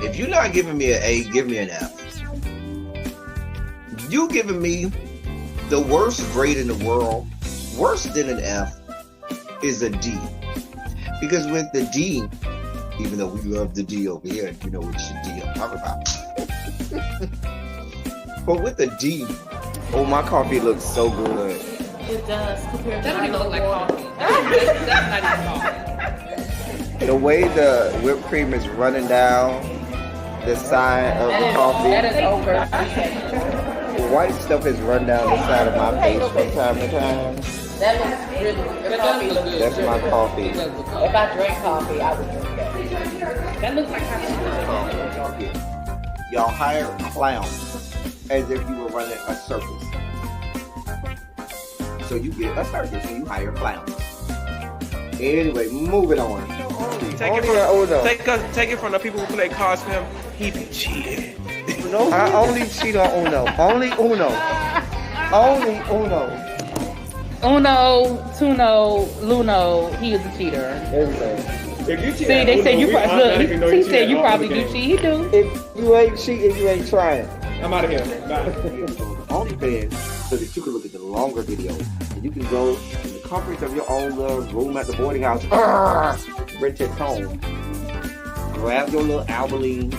If you're not giving me an A, give me an F. You giving me the worst grade in the world, worse than an F, is a D. Because with the D, even though we love the D over here, you know which D I'm talking about. But with the D, oh, my coffee looks so good. It does. Compared to That don't even look like coffee. That's not even coffee. The way the whipped cream is running down the side of the coffee. That is over. White stuff is run down the side of my face from time to time. That looks really good. Your coffee looks good. That's my coffee. If I drank coffee, I would drink that. That looks like coffee. Y'all hire clowns as if you were running a circus. So you get a circus and you hire clowns. Anyway, moving on. Take it from the people who play cards for him. He be cheating. No, I only cheat on Uno. Only Uno. Only Uno. Uno, Tuno, Luno, he is a cheater. If you cheat, See, they say you probably look. He said you probably do cheat. He do. If you ain't cheating, you ain't trying. I'm out of here. Bye. OnlyFans so that you can look at the longer videos and you can go in the comfort of your own little room at the boarding house, rent it home, grab your little Albaline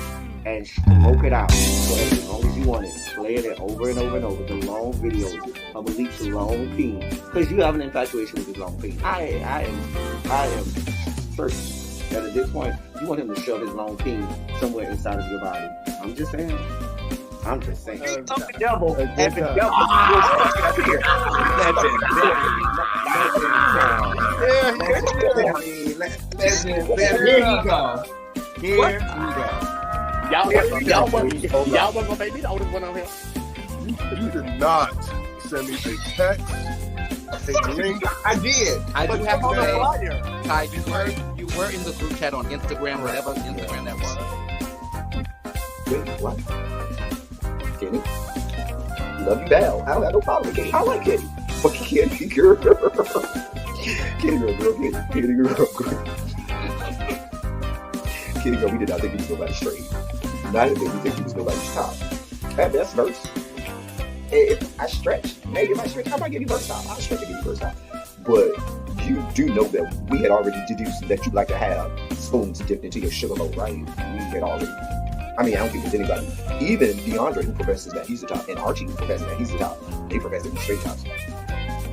and smoke it out for as long as you want it. Playing it over and over and over, the long videos of Malik's long peen, because you have an infatuation with his long peen. I am certain that at this point you want him to shove his long peen somewhere inside of your body. I'm just saying. I'm just saying. The devil. And the devil was fucking up here. There he goes. Here we go. Y'all wasn't gonna make me the oldest one on here. You did not send me a text, a link. I did. I do have to On the say, flyer. Ty, you were in the group chat on Instagram, whatever Instagram that was. Wait, what? Kitty? Love you down. I don't have no problem with Kitty. I like Kitty. But Kitty girl. Kitty girl, Kitty. Kitty girl. Kitty girl, we did not think he was nobody's straight. Neither did we think he was nobody's top. At best, verse. If I stretch, maybe if I stretch, I might give you verse top. I'll stretch and give you verse top. But you do know that we had already deduced that you like to have spoons dipped into your sugar bowl, right? We had already. I mean, I don't think there's anybody. Even DeAndre, who professes that he's the top, and Archie, who professes that he's the top, they profess to be straight tops.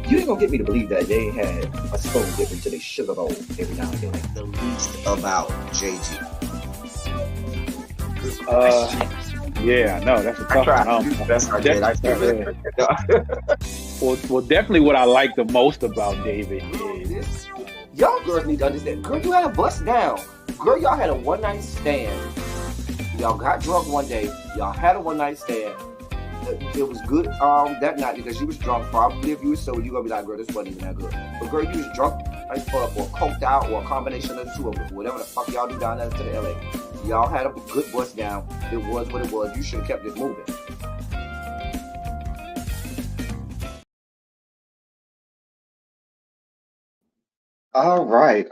You ain't gonna get me to believe that they had a spoon dipped into their sugar bowl every now and then. Like the least about JG. Yeah, no, that's a tough one. Well, definitely what I like the most about David is y'all girls need to understand. Girl, you had a bust down. Girl, y'all had a one night stand. Y'all got drunk one day. Y'all had a one night stand. It was good that night because you was drunk. Probably if you was sober, you gonna be like, girl, this wasn't even that good. But girl, you was drunk as fuck or coked out or a combination of the two of them. Whatever the fuck y'all do down there to the LA. Y'all had a good bust down. It was what it was. You should have kept it moving. All right.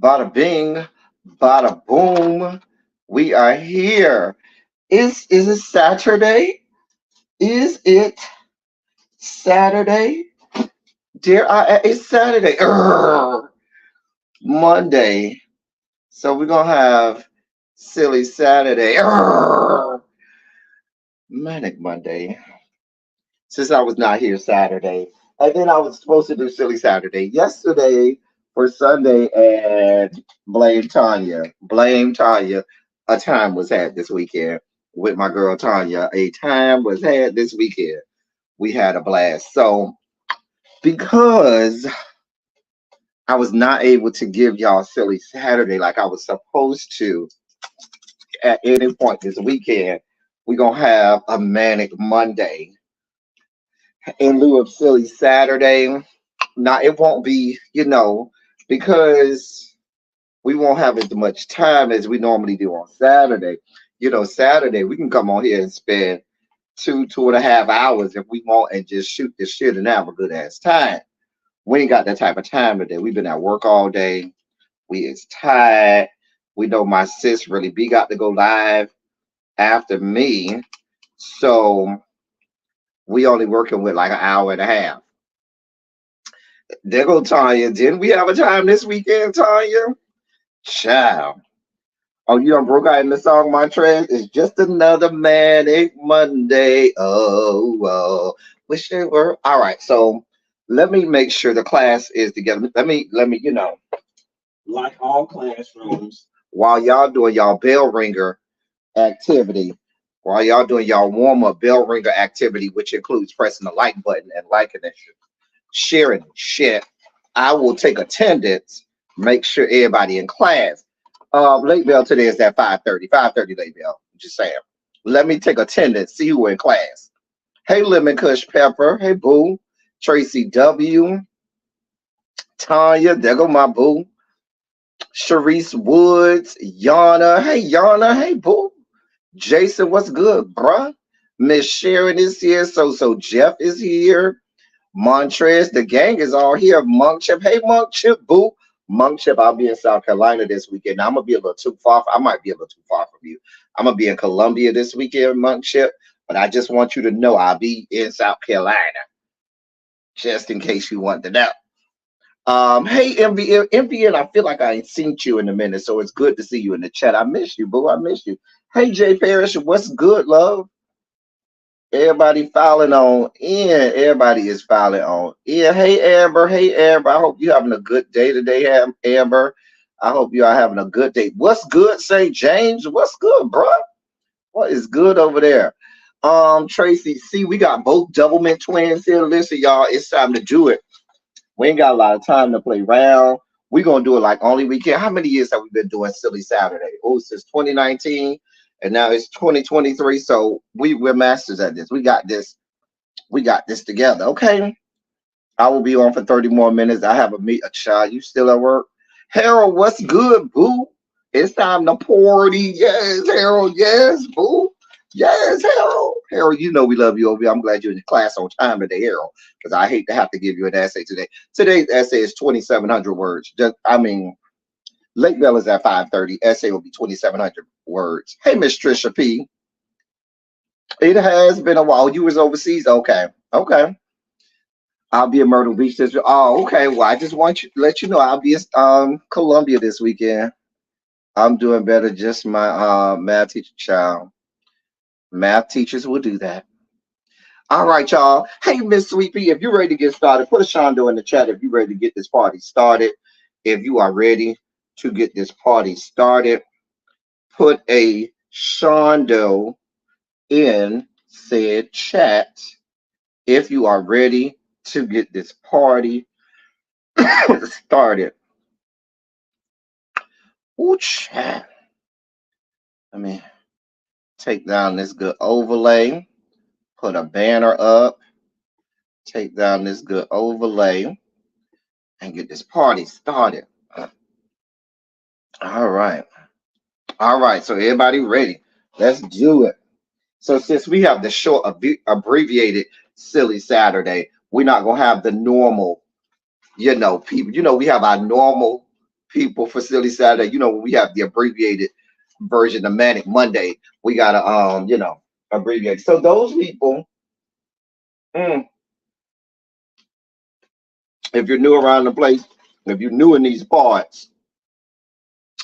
Bada bing, bada boom. We are here. Is it Saturday? Is it Saturday? It's Saturday. Monday. So we're gonna have silly Saturday. Manic Monday. Since I was not here Saturday. And then I was supposed to do silly Saturday yesterday for Sunday and blame Tanya. A time was had this weekend with my girl Tanya. A time was had this weekend. We had a blast. So because I was not able to give y'all silly Saturday like I was supposed to at any point this weekend, we're gonna have a manic Monday in lieu of silly Saturday. Now it won't be, because we won't have as much time as we normally do on Saturday. Saturday we can come on here and spend 2.5 hours if we want and just shoot this shit and have a good ass time. We ain't got that type of time today. We've been at work all day. We is tired. We know my sis really B got to go live after me. So we only working with like an hour and a half. There go Tanya. Didn't we have a time this weekend, Tanya? Child. Oh, you done broke out in the song Montrez? It's just another manic Monday. Oh. Wish it were. All right, so let me make sure the class is together. Let me, like all classrooms, while y'all doing y'all bell ringer activity, while y'all doing y'all warm-up bell ringer activity, which includes pressing the like button and liking and sharing shit, I will take attendance, make sure everybody in class. Late bell today is at 5:30. 5:30 late bell. Just saying. Let me take attendance, see who in class. Hey, Lemon Kush Pepper. Hey, Boo. Tracy W. Tanya. There go my boo. Sharice Woods. Yana. Hey, Yana. Hey, Boo. Jason, what's good, bruh? Miss Sharon is here. So Jeff is here. Montrez, the gang is all here. Monk Chip. Hey, Monk Chip, Boo. Monk Chip, I'll be in South Carolina this weekend. Now, I'm going to be a little too far. I might be a little too far from you. I'm going to be in Columbia this weekend, Monk Chip. But I just want you to know I'll be in South Carolina. Just in case you want to know. Hey, MVN, I feel like I ain't seen you in a minute, so it's good to see you in the chat. I miss you, boo. I miss you. Hey, Jay Parrish, what's good, love? Everybody filing on in. Everybody is filing on in. Hey, Amber. Hey, Amber. I hope you're having a good day today, Amber. I hope you are having a good day. What's good, St. James? What's good, bro? What is good over there? Tracy C, we got both Doublemint twins here. Listen, y'all, it's time to do it. We ain't got a lot of time to play around. We're gonna do it like only we can. How many years have we been doing Silly Saturday? Oh, since 2019, and now it's 2023. So we're masters at this. We got this together. Okay. I will be on for 30 more minutes. I have a child. You still at work? Harold, what's good, boo? It's time to party. Yes, Harold. Yes, boo. Yes, Harold. Harold, you know we love you over here. I'm glad you're in the class on time today, Harold, because I hate to have to give you an essay today. Today's essay is 2,700 words. Late bell is at 5:30. Essay will be 2,700 words. Hey, Miss Trisha P. It has been a while. You was overseas? Okay. I'll be in Myrtle Beach this week. Oh, okay. Well, I just want to let you know I'll be in Columbia this weekend. I'm doing better. Just my math teacher child. Math teachers will do that. All right, y'all. Hey, Miss Sweet Pea, if you're ready to get started, put a Shondo in the chat if you're ready to get this party started. If you are ready to get this party started, put a Shondo in said chat if you are ready to get this party started. Ooh, chat. Let me take down this good overlay, put a banner up, take down this good overlay, and get this party started. All right. So everybody ready? Let's do it. So since we have the short abbreviated Silly Saturday, we're not gonna have the normal, people. We have our normal people for Silly Saturday. When we have the abbreviated version of Manic Monday, we gotta abbreviate. So those people, if you're new around the place, if you're new in these parts,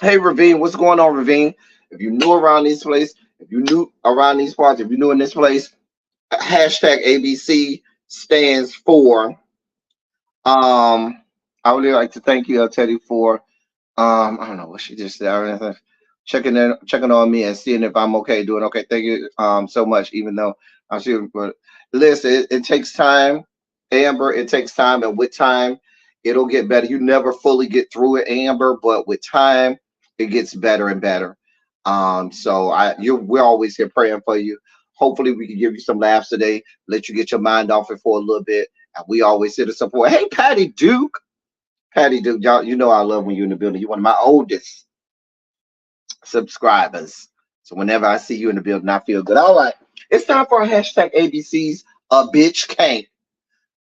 hey Ravine, what's going on, Ravine? If you're new around this place, if you're new around these parts, if you're new in this place, hashtag ABC stands for I would really like to thank you, Teddy, for I don't know what she just said. Checking on me and seeing if I'm okay, doing okay. Thank you so much, even though I'm sure. But listen, it takes time, Amber. It takes time, and with time, it'll get better. You never fully get through it, Amber, but with time, it gets better and better. We're always here praying for you. Hopefully, we can give you some laughs today, let you get your mind off it for a little bit, and we always here to support. Hey, Patty Duke, y'all, I love when you're in the building. You're one of my oldest subscribers. So whenever I see you in the building, I feel good. All right. It's time for our hashtag ABCs. A bitch can't.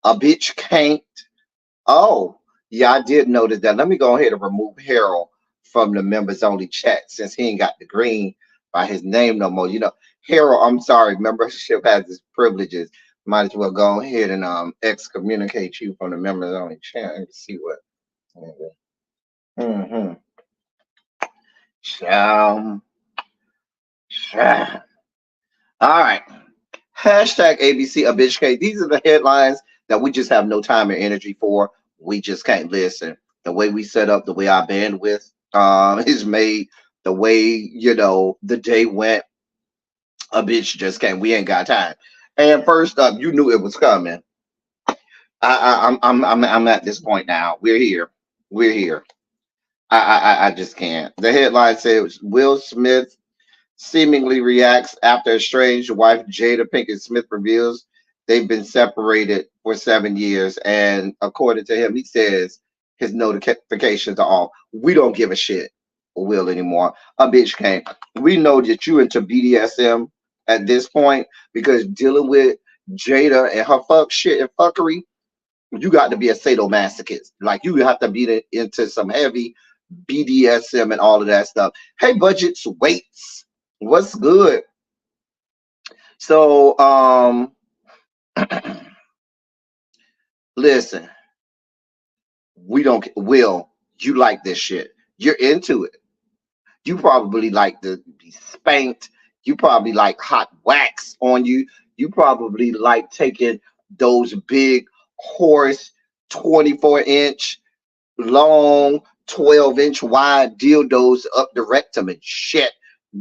A bitch can't. Oh, yeah, I did notice that. Let me go ahead and remove Harold from the members only chat since he ain't got the green by his name no more. You know, Harold, I'm sorry, membership has its privileges. Might as well go ahead and excommunicate you from the members only chat and see what. Mm-hmm. Sham. All right. Hashtag ABC a bitch case. These are the headlines that we just have no time or energy for. We just can't listen. The way we set up, the way our bandwidth is made, the way, you know, the day went, a bitch just can't. We ain't got time. And first up, you knew it was coming. I'm at this point now. We're here. We're here. I just can't. The headline says Will Smith seemingly reacts after estranged wife Jada Pinkett Smith reveals they've been separated for 7 years. And according to him, he says his notifications are off. We don't give a shit, Will, anymore. A bitch can't. We know that you into BDSM at this point because dealing with Jada and her fuck shit and fuckery, you got to be a sadomasochist. Like you have to be into some heavy BDSM and all of that stuff. Hey, budgets, weights. What's good? So, listen, we don't, Will, you like this shit. You're into it. You probably like to be spanked. You probably like hot wax on you. You probably like taking those big horse 24-inch long, 12-inch wide dildos up the rectum and shit.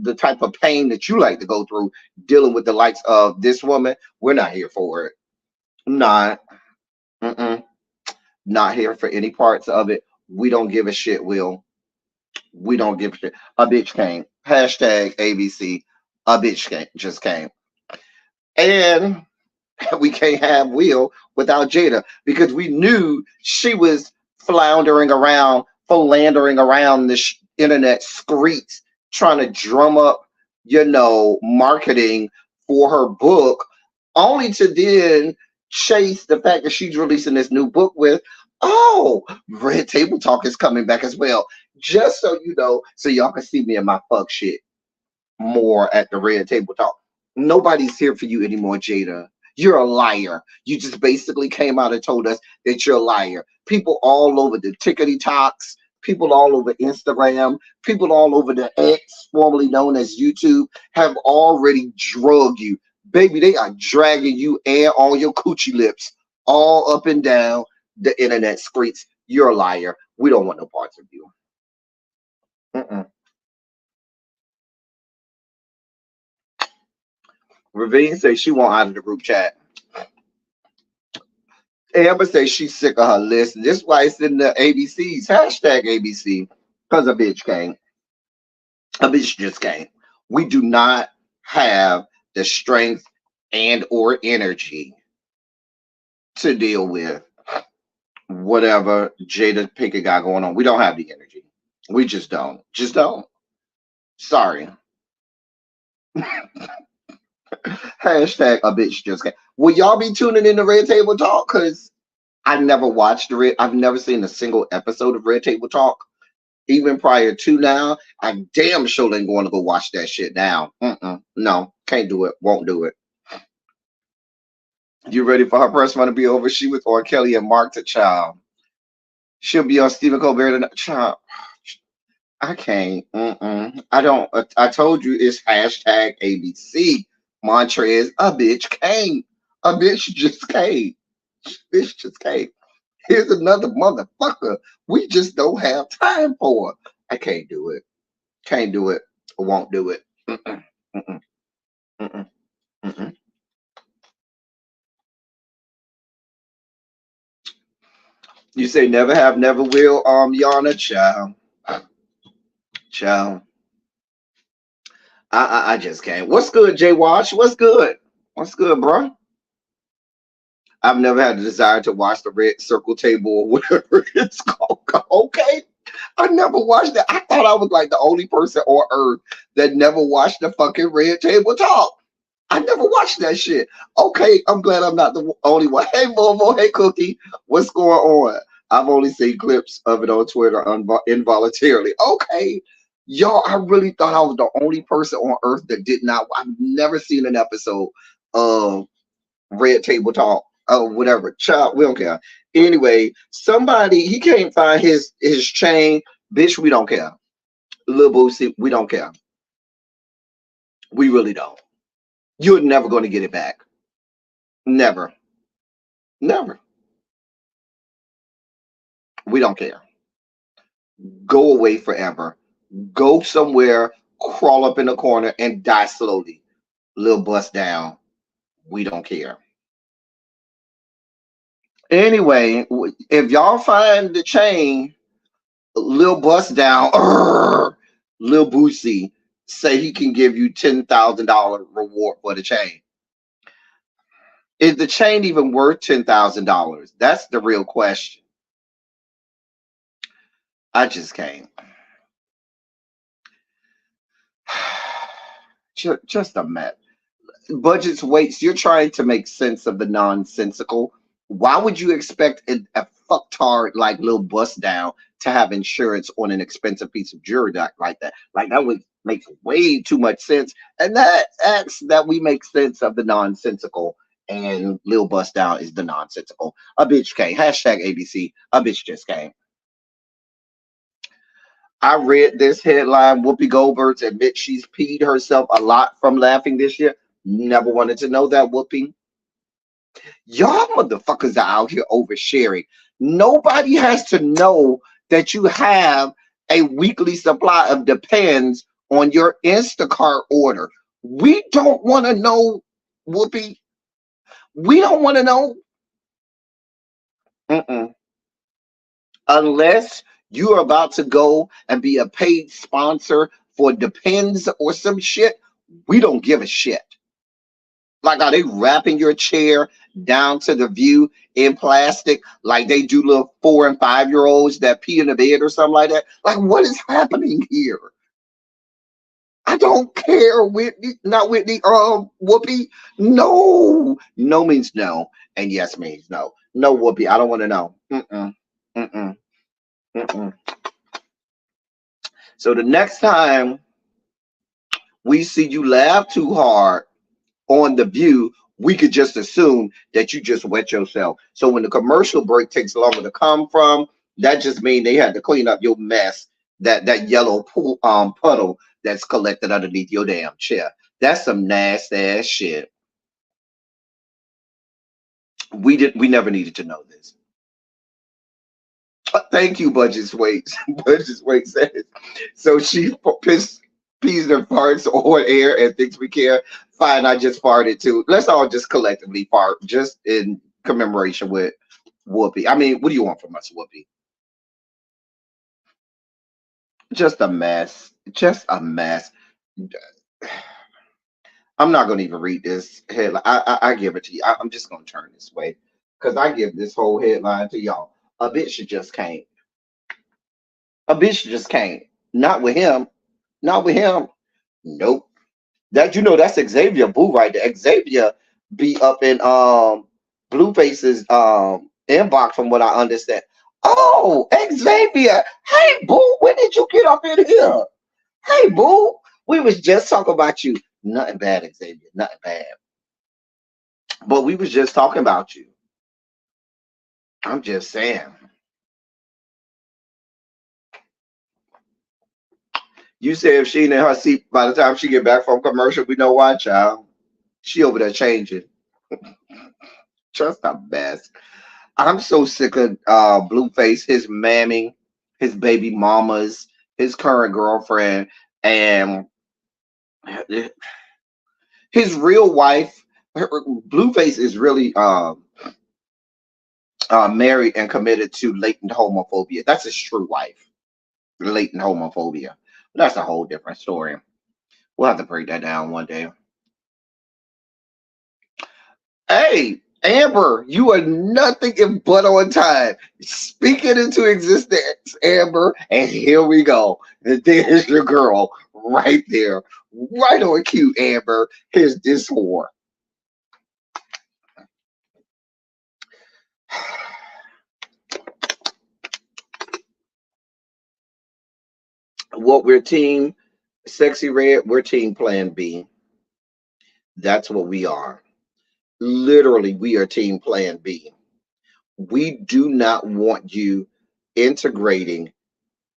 The type of pain that you like to go through dealing with the likes of this woman, we're not here for it. Not. Not here for any parts of it. We don't give a shit, Will. We don't give a shit. A bitch came. Hashtag ABC. A bitch came, just came. And we can't have Will without Jada because we knew she was floundering around, philandering around the internet streets trying to drum up, you know, marketing for her book, only to then chase the fact that she's releasing this new book with, oh, Red Table Talk is coming back as well. Just so you know, so y'all can see me in my fuck shit more at the Red Table Talk. Nobody's here for you anymore, Jada. You're a liar. You just basically came out and told us that you're a liar. People all over the tickety talks, people all over Instagram, people all over the X, formerly known as YouTube, have already drugged you. Baby, they are dragging you and all your coochie lips all up and down the internet streets. You're a liar. We don't want no parts of you. Ravine says she won't out of the group chat. Amber says she's sick of her list. This is why it's in the ABCs. Hashtag ABC. Because a bitch can't. A bitch just can't. We do not have the strength and or energy to deal with whatever Jada Pinkett got going on. We don't have the energy. We just don't. Just don't. Sorry. Hashtag a bitch just can't. Will y'all be tuning in to Red Table Talk? Because I never watched I've never seen a single episode of Red Table Talk. Even prior to now, I damn sure ain't going to go watch that shit now. No, can't do it. Won't do it. You ready for her press run to be over? She with R. Kelly and Mark the Child. She'll be on Stephen Colbert tonight. Child. I can't. I don't. I told you it's hashtag ABC. Mantra is a bitch can't. A bitch just can't. Bitch just can't. Here's another motherfucker we just don't have time for. I can't do it. Can't do it. I won't do it. You say never have, never will. Yana, child. I just can't. What's good, Jay Wash? What's good? What's good, bro? I've never had the desire to watch the Red Circle Table or whatever it's called. Okay. I never watched that. I thought I was like the only person on earth that never watched the fucking Red Table Talk. I never watched that shit. Okay, I'm glad I'm not the only one. Hey, Momo. Hey, Cookie. What's going on? I've only seen clips of it on Twitter involuntarily. Okay, y'all, I really thought I was the only person on earth that did not. I've never seen an episode of Red Table Talk or whatever. Child, we don't care. Anyway, somebody he can't find his chain. Bitch, we don't care. Lil Boosie, we don't care. We really don't. You're never going to get it back. Never. Never. We don't care. Go away forever. Go somewhere, crawl up in a corner, and die slowly. Lil Bust Down. We don't care. Anyway, if y'all find the chain, Lil Bust Down, Lil Boosie say he can give you $10,000 reward for the chain. Is the chain even worth $10,000? That's the real question. I just can't. Just a mess. Budgets waits. You're trying to make sense of the nonsensical. Why would you expect a fucktard like Lil Bust Down to have insurance on an expensive piece of jewelry like that? Like that would make way too much sense. And that acts that we make sense of the nonsensical. And Lil Bust Down is the nonsensical. A bitch came. Hashtag ABC. A bitch just came. I read this headline. Whoopi Goldberg admits she's peed herself a lot from laughing this year. Never wanted to know that, Whoopi. Y'all motherfuckers are out here oversharing. Nobody has to know that you have a weekly supply of Depends on your Instacart order. We don't want to know, Whoopi. We don't want to know. Unless you're about to go and be a paid sponsor for Depends or some shit, we don't give a shit. Like, are they wrapping your chair down to the view in plastic like they do little 4 and 5-year-olds that pee in the bed or something like that? Like, what is happening here? I don't care, Whitney, not Whitney, Whoopi. No. No means no, and yes means no. No, Whoopi, I don't want to know. So the next time we see you laugh too hard on the view, we could just assume that you just wet yourself. So when the commercial break takes longer to come from, that just means they had to clean up your mess, that yellow pool, puddle that's collected underneath your damn chair. That's some nasty ass shit. We never needed to know this. Thank you, Budget's Waits. Budget's Waits says, so she pees her farts on air and thinks we care. Fine, I just farted too. Let's all just collectively fart, just in commemoration with Whoopi. I mean, what do you want from us, Whoopi? Just a mess. Just a mess. I'm not going to even read this headline. I give it to you. I'm just going to turn this way because I give this whole headline to y'all. A bitch just can't. A bitch just can't. Not with him. Not with him. Nope. That that's Xavier Boo right there. Xavier be up in Blueface's inbox from what I understand. Oh, Xavier. Hey Boo, when did you get up in here? Hey Boo, we was just talking about you. Nothing bad, Xavier. Nothing bad. But we was just talking about you. I'm just saying. You said if she ain't in her seat by the time she get back from commercial, we know why, child. She over there changing. Trust the best. I'm so sick of Blueface, his mammy, his baby mamas, his current girlfriend, and his real wife. Blueface is really married and committed to latent homophobia. That's his true wife, latent homophobia. But that's a whole different story. We'll have to break that down one day. Hey, Amber, you are nothing if but on time. Speak it into existence, Amber, and here we go. And there's your girl right there. Right on cue, Amber. Here's this whore. What we're team Sexy Red, we're team Plan B. That's what we are. Literally, we are team Plan B. We do not want you integrating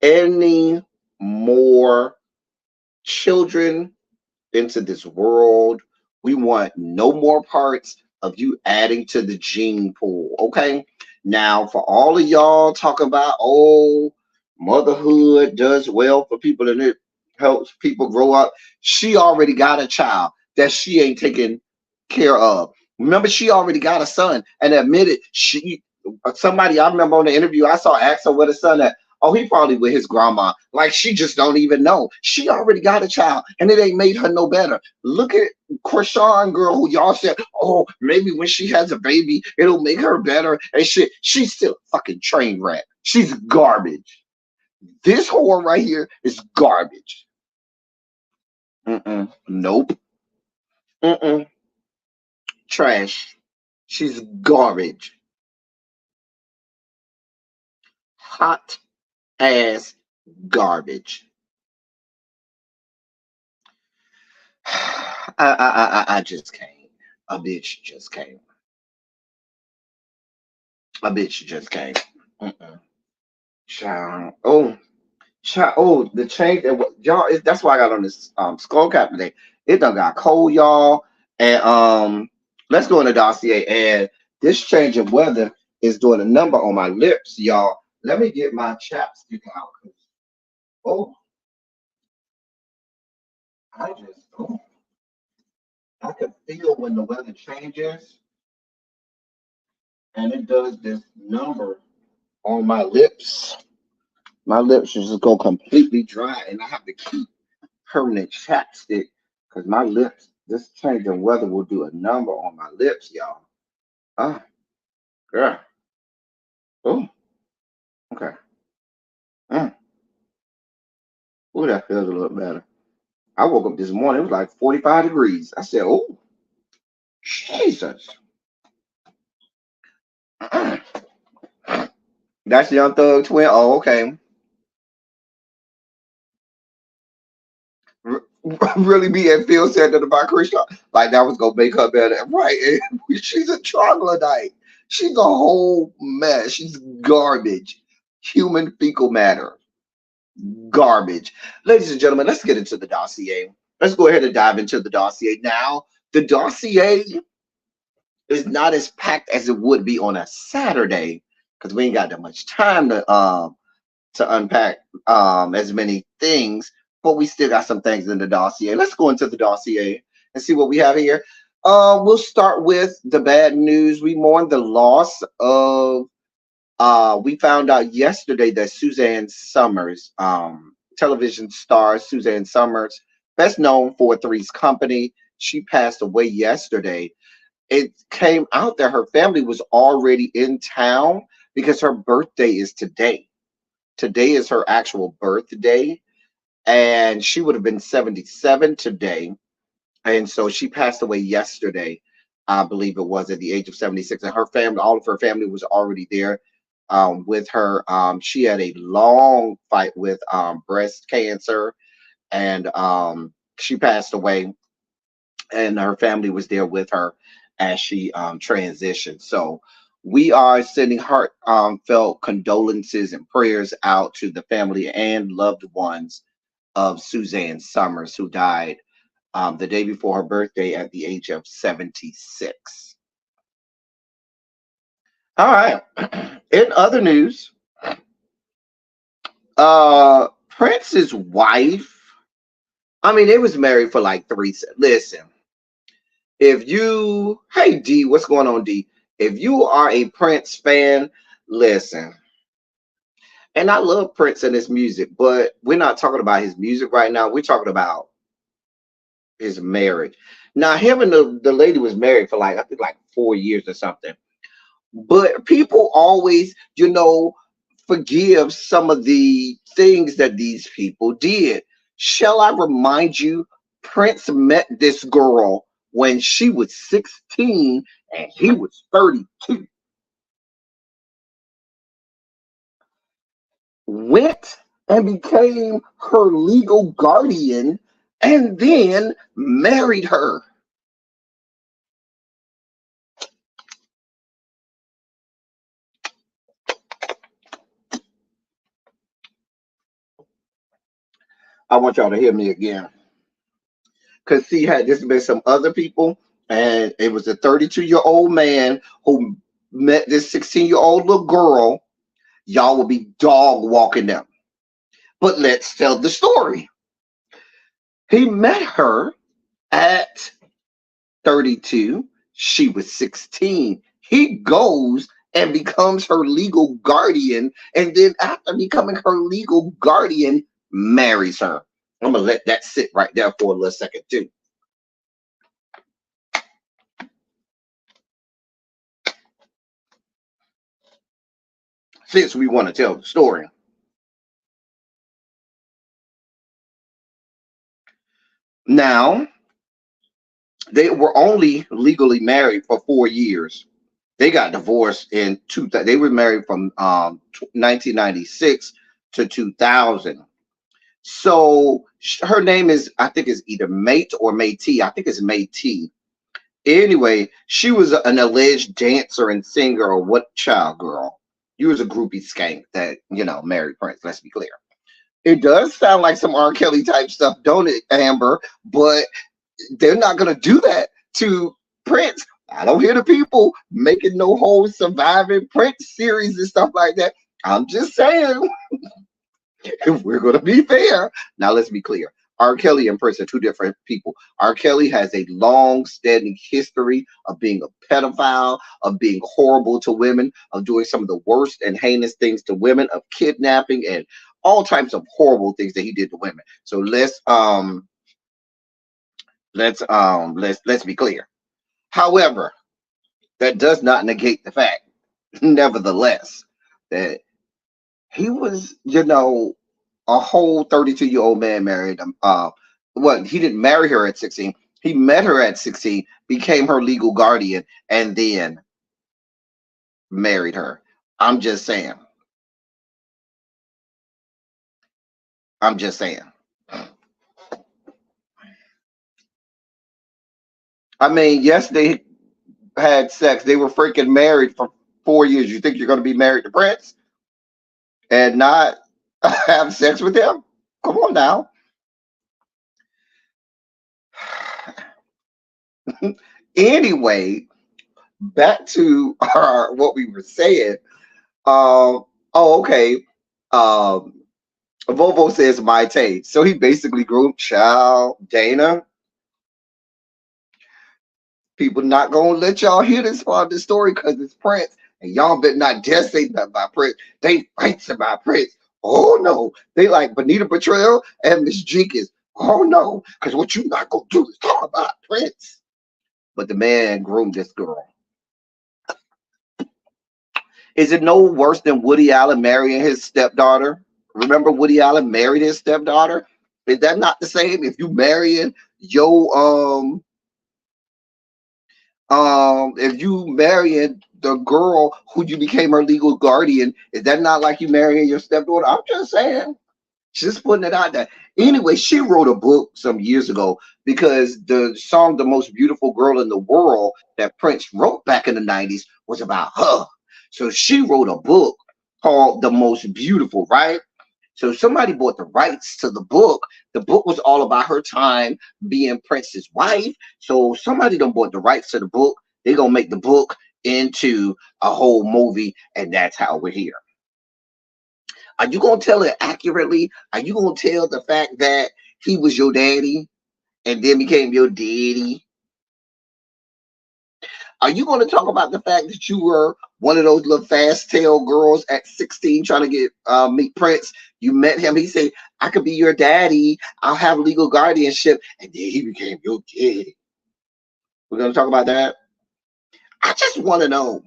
any more children into this world. We want no more parts of you adding to the gene pool. Okay. Now, for all of y'all talk about, oh, motherhood does well for people and it helps people grow up. She already got a child that she ain't taking care of. Remember, she already got a son and admitted somebody I remember on the interview I saw ask her with a son that, oh, he probably with his grandma. Like she just don't even know. She already got a child, and it ain't made her no better. Look at Krishan, girl, who y'all said, oh, maybe when she has a baby, it'll make her better. And shit, she's still a fucking train wreck. She's garbage. This whore right here is garbage. Nope. Trash. She's garbage. Hot ass garbage. I just can't. A bitch just can't. A bitch just can't. Child. Oh, the change that y'all. That's why I got on this skull cap today. It done got cold, y'all. And let's go in the dossier. And this change in weather is doing a number on my lips, y'all. Let me get my chapstick out. Oh, I can feel when the weather changes, and it does this number on my lips. My lips just go completely dry, and I have to keep permanent chapstick because my lips, this change in weather will do a number on my lips, y'all. Ah, girl. Oh, okay. Mm. Oh, that feels a little better. I woke up this morning, it was like 45 degrees. I said, oh, Jesus. That's Young Thug Twin. Oh, okay. Really be and Phil said that about Christian. Like that was gonna make her better. Right. She's a troglodyte. She's a whole mess. She's garbage. Human fecal matter. Garbage. Ladies and gentlemen, let's get into the dossier. Let's go ahead and dive into the dossier now. The dossier is not as packed as it would be on a Saturday because we ain't got that much time to unpack as many things, but we still got some things in the dossier. Let's go into the dossier and see what we have here. We'll start with the bad news. We mourn the loss of we found out yesterday that Suzanne Summers, television star Suzanne Summers, best known for Three's Company, she passed away yesterday. It came out that her family was already in town because her birthday is today. Today is her actual birthday, and she would have been 77 today. And so she passed away yesterday, I believe it was, at the age of 76. And her family, all of her family was already there with her. She had a long fight with breast cancer, and she passed away, and her family was there with her as she transitioned. So we are sending heartfelt condolences and prayers out to the family and loved ones of Suzanne Summers, who died the day before her birthday at the age of 76. All right. In other news, Prince's wife, I mean, they was married for like listen, if you, hey D, what's going on, D? If you are a Prince fan, listen. And I love Prince and his music, but we're not talking about his music right now. We're talking about his marriage. Now, him and the lady was married for like, I think like 4 years or something. But people always, forgive some of the things that these people did. Shall I remind you, Prince met this girl when she was 16 and he was 32. Went and became her legal guardian and then married her. I want y'all to hear me again. Because see, had this been some other people, and it was a 32-year-old man who met this 16-year-old little girl, y'all would be dog walking them. But let's tell the story. He met her at 32. She was 16. He goes and becomes her legal guardian, and then after becoming her legal guardian, marries her. I'm gonna let that sit right there for a little second too. Since we want to tell the story. Now, they were only legally married for 4 years. They got divorced in 2000. They were married from 1996 to 2000. So her name is, I think, is either Mate or Métis. I think it's Métis. Anyway, she was an alleged dancer and singer, or what child girl. You was a groupie skank that married Prince. Let's be clear. It does sound like some R. Kelly type stuff, don't it, Amber? But they're not gonna do that to Prince. I don't hear the people making no whole surviving Prince series and stuff like that. I'm just saying, if we're gonna be fair. Now let's be clear. R. Kelly and Prince are two different people. R. Kelly has a long-standing history of being a pedophile, of being horrible to women, of doing some of the worst and heinous things to women, of kidnapping and all types of horrible things that he did to women. So let's be clear. However, that does not negate the fact, nevertheless, that he was, a whole 32-year-old man married him. He didn't marry her at 16. He met her at 16, became her legal guardian, and then married her. I'm just saying. I mean, yes, they had sex. They were freaking married for 4 years. You think you're going to be married to Prince and not have sex with him? Come on now. Anyway, back to what we were saying. Okay. Vovo says my taste. So he basically groomed child Dana. People not gonna let y'all hear this part of the story because it's Prince, and y'all better not dare say nothing about Prince. They fights about Prince. Oh no, they like Bonita Betrayal and Miss Jenkins. Oh no, because what you not gonna do is talk about Prince. But the man groomed this girl. Is it no worse than Woody Allen marrying his stepdaughter? Remember, Woody Allen married his stepdaughter. Is that not the same? If you marrying if you marrying the girl who you became her legal guardian, is that not like you marrying your stepdaughter? I'm just saying, just putting it out there. Anyway, she wrote a book some years ago because the song "The Most Beautiful Girl in the World" that Prince wrote back in the 90s was about her. So she wrote a book called "The Most Beautiful," right? So somebody bought the rights to the book. The book was all about her time being Prince's wife. So somebody done bought the rights to the book. They're going to make the book into a whole movie, and that's how we're here. Are you going to tell it accurately? Are you going to tell the fact that he was your daddy and then became your daddy? Are you going to talk about the fact that you were one of those little fast tail girls at 16 trying to get meet Prince? You met him. He said, "I could be your daddy. I'll have legal guardianship." And then he became your daddy. We're going to talk about that. I just want to know.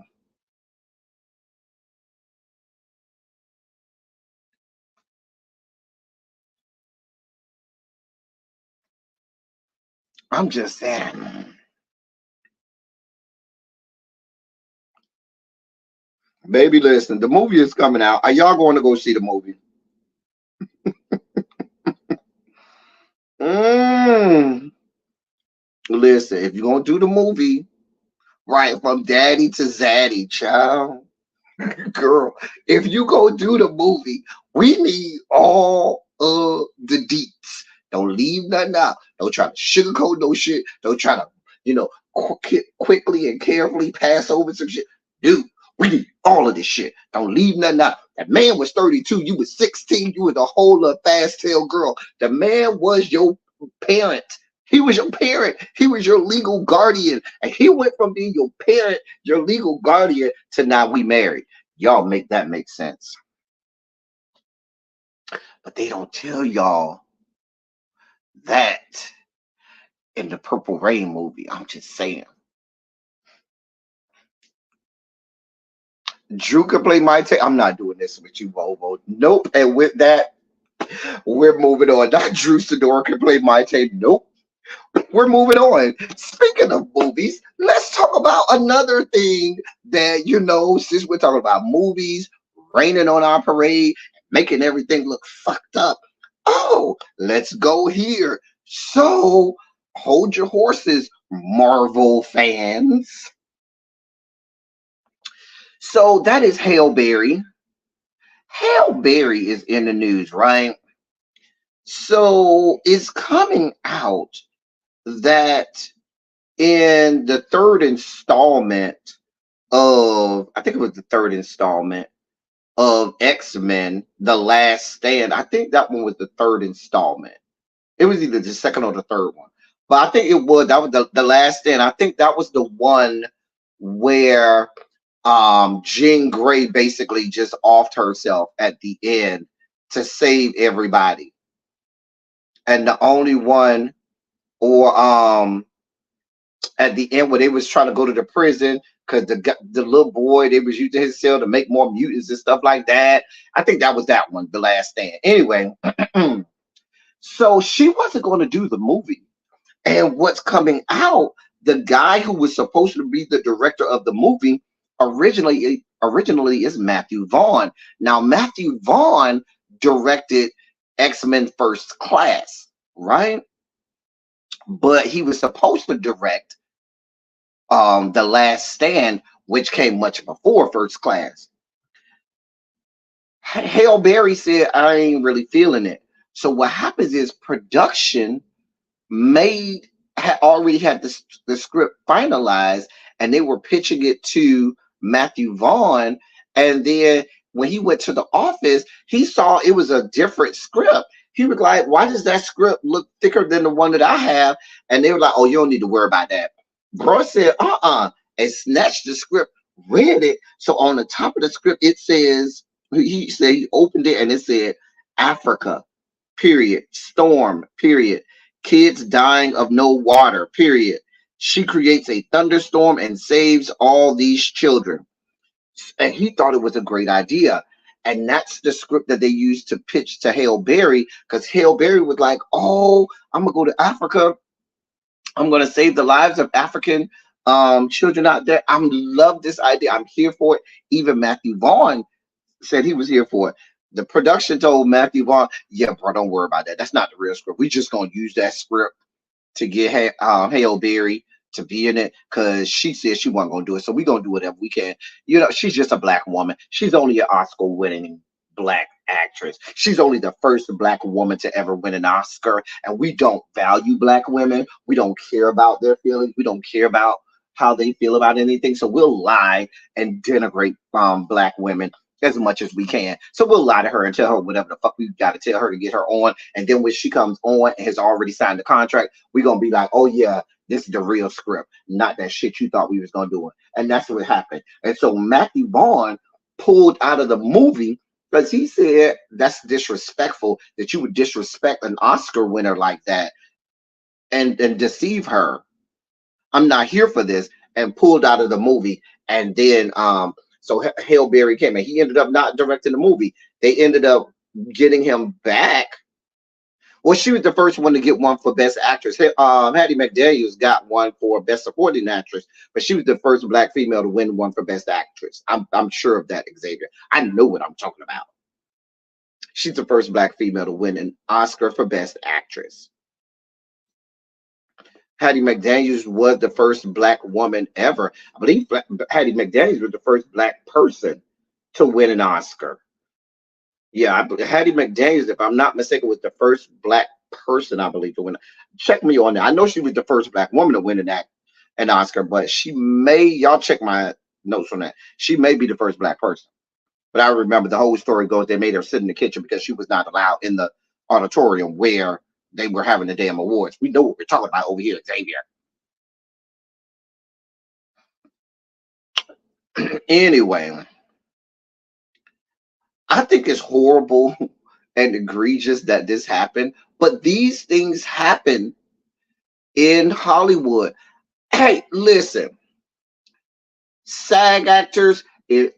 I'm just saying. Baby, listen, the movie is coming out. Are y'all going to go see the movie? Mm. Listen, if you're gonna do the movie, right from daddy to zaddy, child, girl, if you go do the movie, we need all of the deets. Don't leave nothing out. Don't try to sugarcoat no shit. Don't try to, you know, quickly and carefully pass over some shit. Dude, we need all of this shit. Don't leave nothing out. That man was 32. You was 16. You was a whole little fast tail girl. The man was your parent. He was your parent. He was your legal guardian. And he went from being your parent, your legal guardian, to now we married. Y'all make that make sense. But they don't tell y'all that in the Purple Rain movie. I'm just saying. Drew could play my tape. I'm not doing this with you, Volvo. Nope. And with that, we're moving on. Not Drew Sidora can play my tape. Nope. We're moving on. Speaking of movies, let's talk about another thing that, since we're talking about movies, raining on our parade, making everything look fucked up. Oh, let's go here. So, hold your horses, Marvel fans. So, that is Halle Berry. Halle Berry is in the news, right? So, it's coming out that in the third installment of, I think it was the third installment of X-Men, The Last Stand. I think that one was the third installment. It was either the second or the third one. But I think that was the Last Stand. I think that was the one where Jean Grey basically just offed herself at the end to save everybody. And the only one, or at the end where they was trying to go to the prison because the little boy, they was using his cell to make more mutants and stuff like that. I think that was that one, The Last Stand. Anyway, so she wasn't going to do the movie. And what's coming out, the guy who was supposed to be the director of the movie originally is Matthew Vaughn. Now, Matthew Vaughn directed X-Men First Class, right? But he was supposed to direct The Last Stand, which came much before First Class. Halle Berry said, I ain't really feeling it. So what happens is production already had the script finalized, and they were pitching it to Matthew Vaughn. And then when he went to the office, he saw it was a different script. He was like, why does that script look thicker than the one that I have? And they were like, oh, you don't need to worry about that. Bro said, and snatched the script, read it. So on the top of the script, it says, he said he opened it and it said, Africa, period, storm, period, kids dying of no water, period. She creates a thunderstorm and saves all these children. And he thought it was a great idea. And that's the script that they used to pitch to Halle Berry, because Halle Berry was like, oh, I'm going to go to Africa. I'm going to save the lives of African children out there. I love this idea. I'm here for it. Even Matthew Vaughn said he was here for it. The production told Matthew Vaughn, yeah, bro, don't worry about that. That's not the real script. We just going to use that script to get Halle Berry to be in it, because she said she wasn't going to do it. So we're going to do whatever we can. She's just a black woman. She's only an Oscar-winning black actress. She's only the first black woman to ever win an Oscar. And we don't value black women. We don't care about their feelings. We don't care about how they feel about anything. So we'll lie and denigrate black women as much as we can. So we'll lie to her and tell her whatever the fuck we got to tell her to get her on. And then when she comes on and has already signed the contract, we're going to be like, oh yeah, this is the real script, not that shit you thought we was going to do it. And that's what happened. And so Matthew Vaughn pulled out of the movie because he said that's disrespectful, that you would disrespect an Oscar winner like that and deceive her. I'm not here for this, and pulled out of the movie. And then so Halle Berry came and he ended up not directing the movie. They ended up getting him back. Well, she was the first one to get one for Best Actress. Hattie McDaniels got one for Best Supporting Actress, but she was the first black female to win one for Best Actress. I'm sure of that, Xavier. I know what I'm talking about. She's the first black female to win an Oscar for Best Actress. Hattie McDaniels was the first black woman ever. I believe Hattie McDaniels was the first black person to win an Oscar. Yeah, Hattie McDaniels, if I'm not mistaken, was the first black person, I believe, to win. Check me on that. I know she was the first black woman to win an Oscar, but she may, y'all check my notes on that. She may be the first black person. But I remember the whole story goes, they made her sit in the kitchen because she was not allowed in the auditorium where they were having the damn awards. We know what we're talking about over here, Xavier. Anyway, I think it's horrible and egregious that this happened, but these things happen in Hollywood. Hey, listen, SAG actors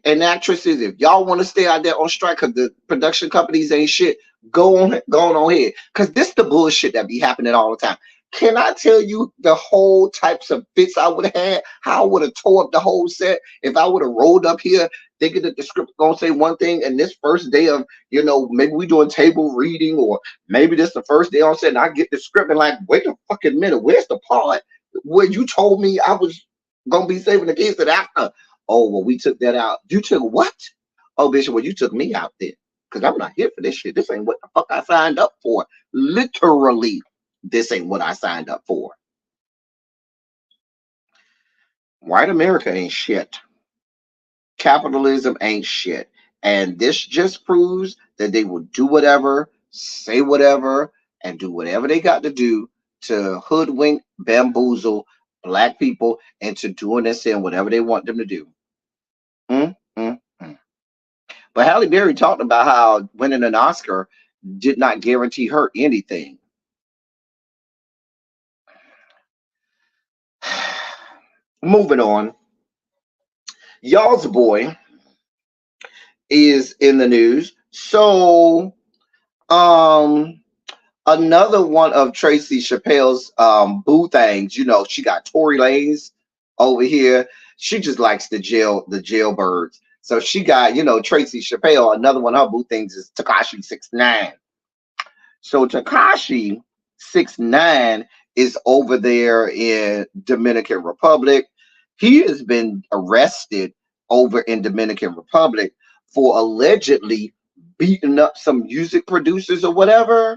and actresses, if y'all want to stay out there on strike because the production companies ain't shit, go on ahead. Because this the bullshit that be happening all the time. Can I tell you the whole types of fits I would have had? How I would have tore up the whole set if I would have rolled up here thinking that the script gonna say one thing, and this first day of, maybe we doing table reading, or maybe this the first day on set and I get the script and like, wait a fucking minute, where's the part where you told me I was gonna be saving the kids to the after? Oh, well, we took that out. You took what? Oh, Bishop, well, you took me out there because I'm not here for this shit. This ain't what the fuck I signed up for. Literally, this ain't what I signed up for. White America ain't shit. Capitalism ain't shit. And this just proves that they will do whatever, say whatever, and do whatever they got to do to hoodwink, bamboozle black people into doing and saying whatever they want them to do. But Halle Berry talked about how winning an Oscar did not guarantee her anything. Moving on. Y'all's boy is in the news. So, another one of Tracy Chappelle's boo things, she got Tory Lanez over here. She just likes the jailbirds. So she got, Tracy Chappelle. Another one of her boo things is Tekashi 6ix9ine. So Tekashi 6ix9ine is over there in Dominican Republic. He has been arrested over in Dominican Republic for allegedly beating up some music producers or whatever.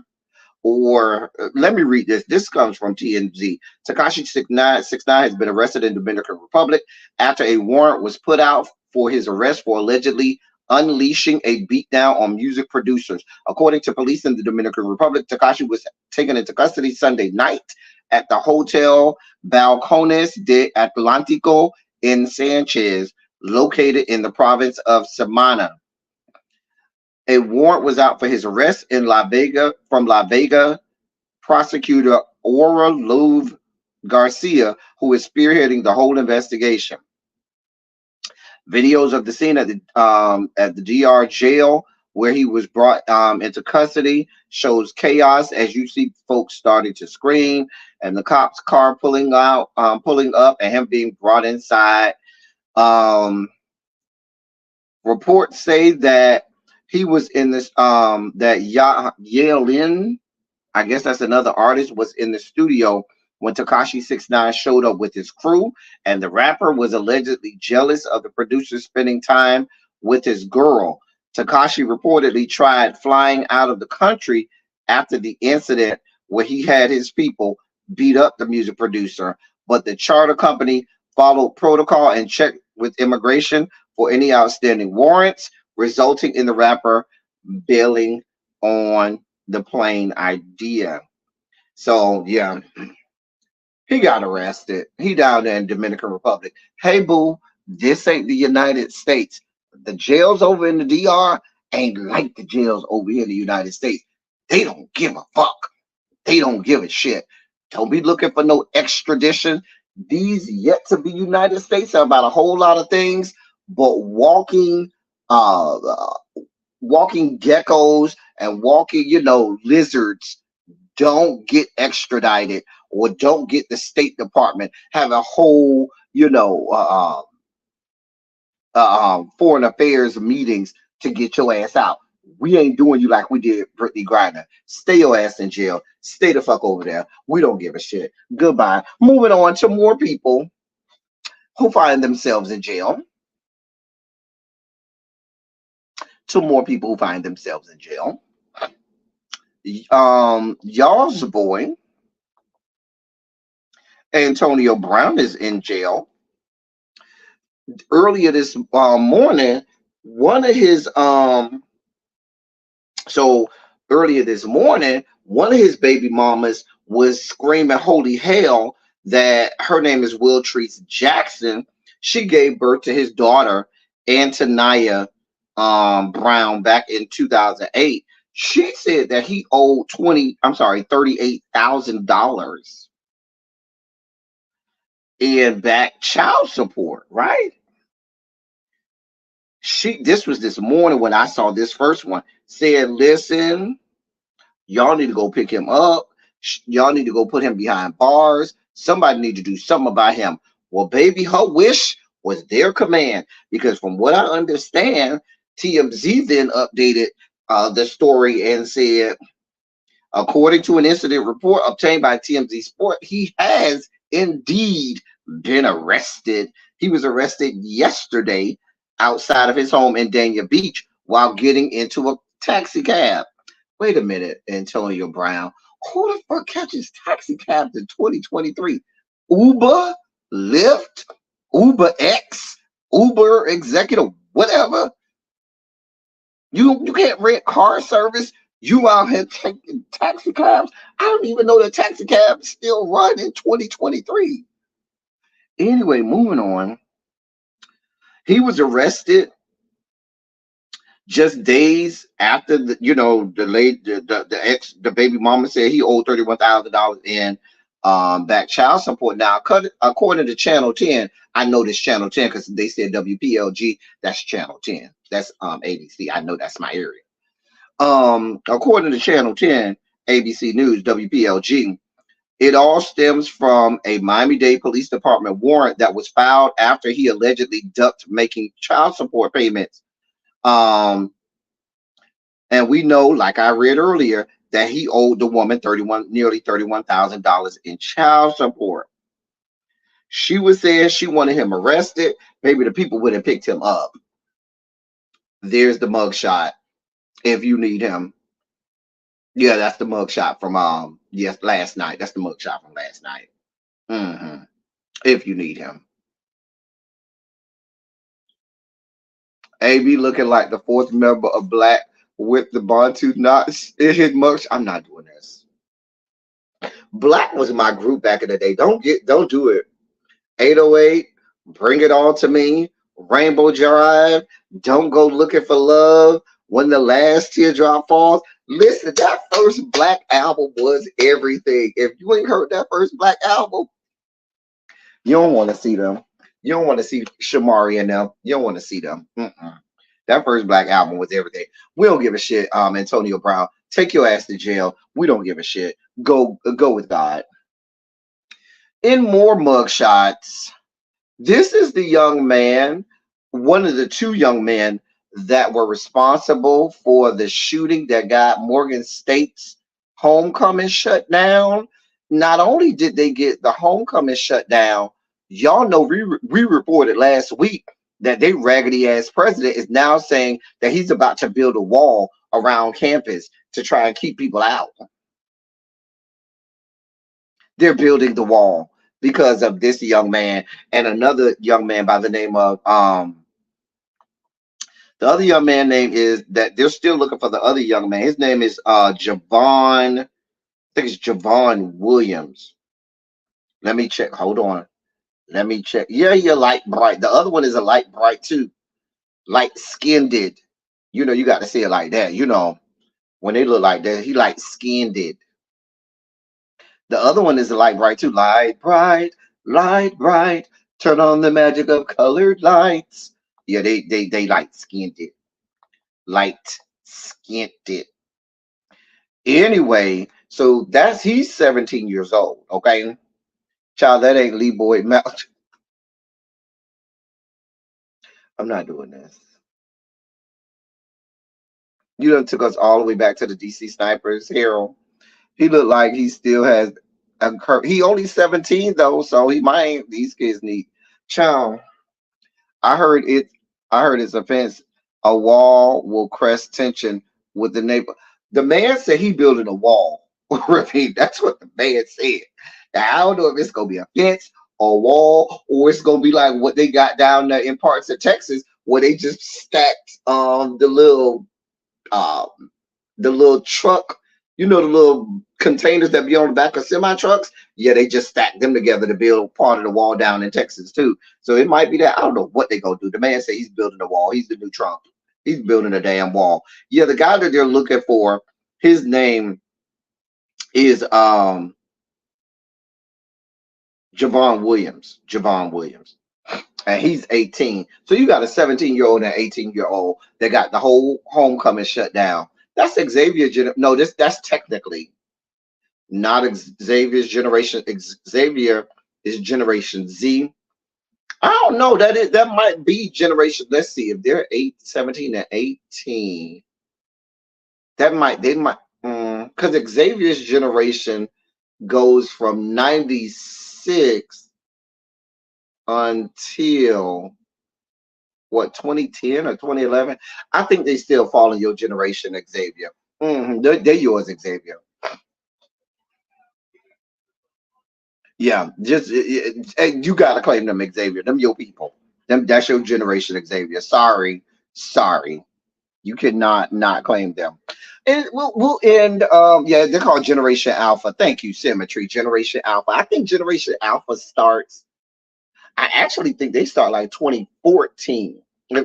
Or let me read this. This comes from TMZ. Tekashi 6ix9ine has been arrested in Dominican Republic after a warrant was put out for his arrest for allegedly unleashing a beatdown on music producers. According to police in the Dominican Republic, Tekashi was taken into custody Sunday night at the Hotel Balcones de Atlántico in Sanchez, located in the province of Samana. A warrant was out for his arrest in La Vega. Prosecutor Aura Louv Garcia, who is spearheading the whole investigation. Videos of the scene at the DR jail where he was brought into custody shows chaos as you see folks starting to scream and the cops' car pulling up, and him being brought inside. Reports say that he was in this that Yalin, I guess that's another artist, was in the studio when Tekashi 6ix9ine showed up with his crew, and the rapper was allegedly jealous of the producer spending time with his girl. Tekashi reportedly tried flying out of the country after the incident where he had his people beat up the music producer, but the charter company followed protocol and checked with immigration for any outstanding warrants, resulting in the rapper bailing on the plane idea. So yeah, he got arrested. He down there in Dominican Republic. Hey boo, this ain't the United States. The jails over in the DR ain't like the jails over here in the United States. They don't give a fuck. They don't give a shit. Don't be looking for no extradition. These yet to be United States are about a whole lot of things, but walking geckos and walking, lizards don't get extradited or don't get the State Department have a whole, foreign affairs meetings to get your ass out. We ain't doing you like we did Brittany Griner. Stay your ass in jail. Stay the fuck over there. We don't give a shit. Goodbye. Moving on to more people who find themselves in jail. To more people who find themselves in jail. Y'all's boy, Antonio Brown, is in jail. Earlier this morning, one of his so earlier this morning, one of his baby mamas was screaming holy hell that her name is Wiltreese Jackson. She gave birth to his daughter, Antonia Brown, back in 2008. She said that he owed $38,000 in back child support, right? This was this morning when I saw this first one. Said, listen, y'all need to go pick him up. Y'all need to go put him behind bars. Somebody need to do something about him. Well, baby, her wish was their command, because from what I understand, TMZ then updated the story and said, according to an incident report obtained by TMZ Sport, he has indeed been arrested. He was arrested yesterday outside of his home in Dania Beach while getting into a taxi cab. Wait a minute, Antonio Brown. Who the fuck catches taxi cabs in 2023? Uber, Lyft, Uber X, Uber Executive, whatever. You can't rent car service. You out here taking taxi cabs. I don't even know that taxi cabs still run in 2023. Anyway, moving on. He was arrested just days after the baby mama said he owed $31,000 in back child support. Now, according to Channel 10, I know this Channel 10 because they said WPLG. That's Channel 10. That's ABC. I know that's my area. According to Channel 10, ABC News, WPLG, it all stems from a Miami-Dade Police Department warrant that was filed after he allegedly ducked making child support payments. And we know, like I read earlier, that he owed the woman nearly $31,000 in child support. She was saying she wanted him arrested. Maybe the people would have picked him up. There's the mugshot. If you need him. Yeah, that's the mugshot from last night. That's the mugshot from last night. If you need him. AB looking like the fourth member of Black with the Bantu knots in his mugshot. I'm not doing this. Black was my group back in the day. Don't do it. 808, Bring It All to Me, Rainbow Drive, Don't Go Looking for Love, When the Last Teardrop Falls. Listen, that first Black album was everything. If you ain't heard that first Black album, you don't want to see them. You don't want to see Shamari and them. You don't want to see them. That first Black album was everything. We don't give a shit, Antonio Brown. Take your ass to jail. We don't give a shit. Go with God. In more mugshots, this is the young man, one of the two young men that were responsible for the shooting that got Morgan State's homecoming shut down. Not only did they get the homecoming shut down, y'all know we reported last week that they raggedy ass president is now saying that he's about to build a wall around campus to try and keep people out. They're building the wall because of this young man and another young man by the name of the other young man name is that they're still looking for the other young man. His name is Javon. I think it's Javon Williams. Let me check. Hold on. Let me check. Yeah, you're light bright. The other one is a light bright too. Light skinned. You know, you got to say it like that. You know, when they look like that, he light skinned. The other one is a light bright too. Light bright, turn on the magic of colored lights. Yeah, they light skinned it. Light skinned it. Anyway, so he's 17 years old. Okay, child, that ain't Lee Boyd Mount. I'm not doing this. You done took us all the way back to the DC Snipers, Harold. He looked like he still has he only 17 though, so he might these kids need child. I heard it I heard it's offense. A wall will crest tension with the neighbor. The man said he building a wall. Repeat, that's what the man said. Now, I don't know if it's gonna be a fence or a wall, or it's gonna be like what they got down there in parts of Texas where they just stacked um the little truck, the little containers that be on the back of semi trucks. Yeah, they just stacked them together to build part of the wall down in Texas too. So it might be that. I don't know what they gonna do. The man said he's building a wall. He's the new Trump. He's building a damn wall. Yeah, the guy that they're looking for, his name is Javon Williams. Javon Williams. And he's 18. So you got a 17-year-old and an 18-year-old that got the whole homecoming shut down. That's Xavier. No, that's technically not Xavier's generation. Xavier is Generation Z. I don't know. That might be generation. Let's see if they're 17 and 18. They might because Xavier's generation goes from 96 until what 2010 or 2011. I think they still fall in your generation, Xavier. They're yours, Xavier. Yeah, just you gotta claim them, Xavier. Them your people. That's your generation, Xavier. Sorry, you cannot not claim them. And we'll end. Yeah, they're called Generation Alpha. Thank you, Symmetry. Generation Alpha. I think Generation Alpha starts. I actually think they start like 2014.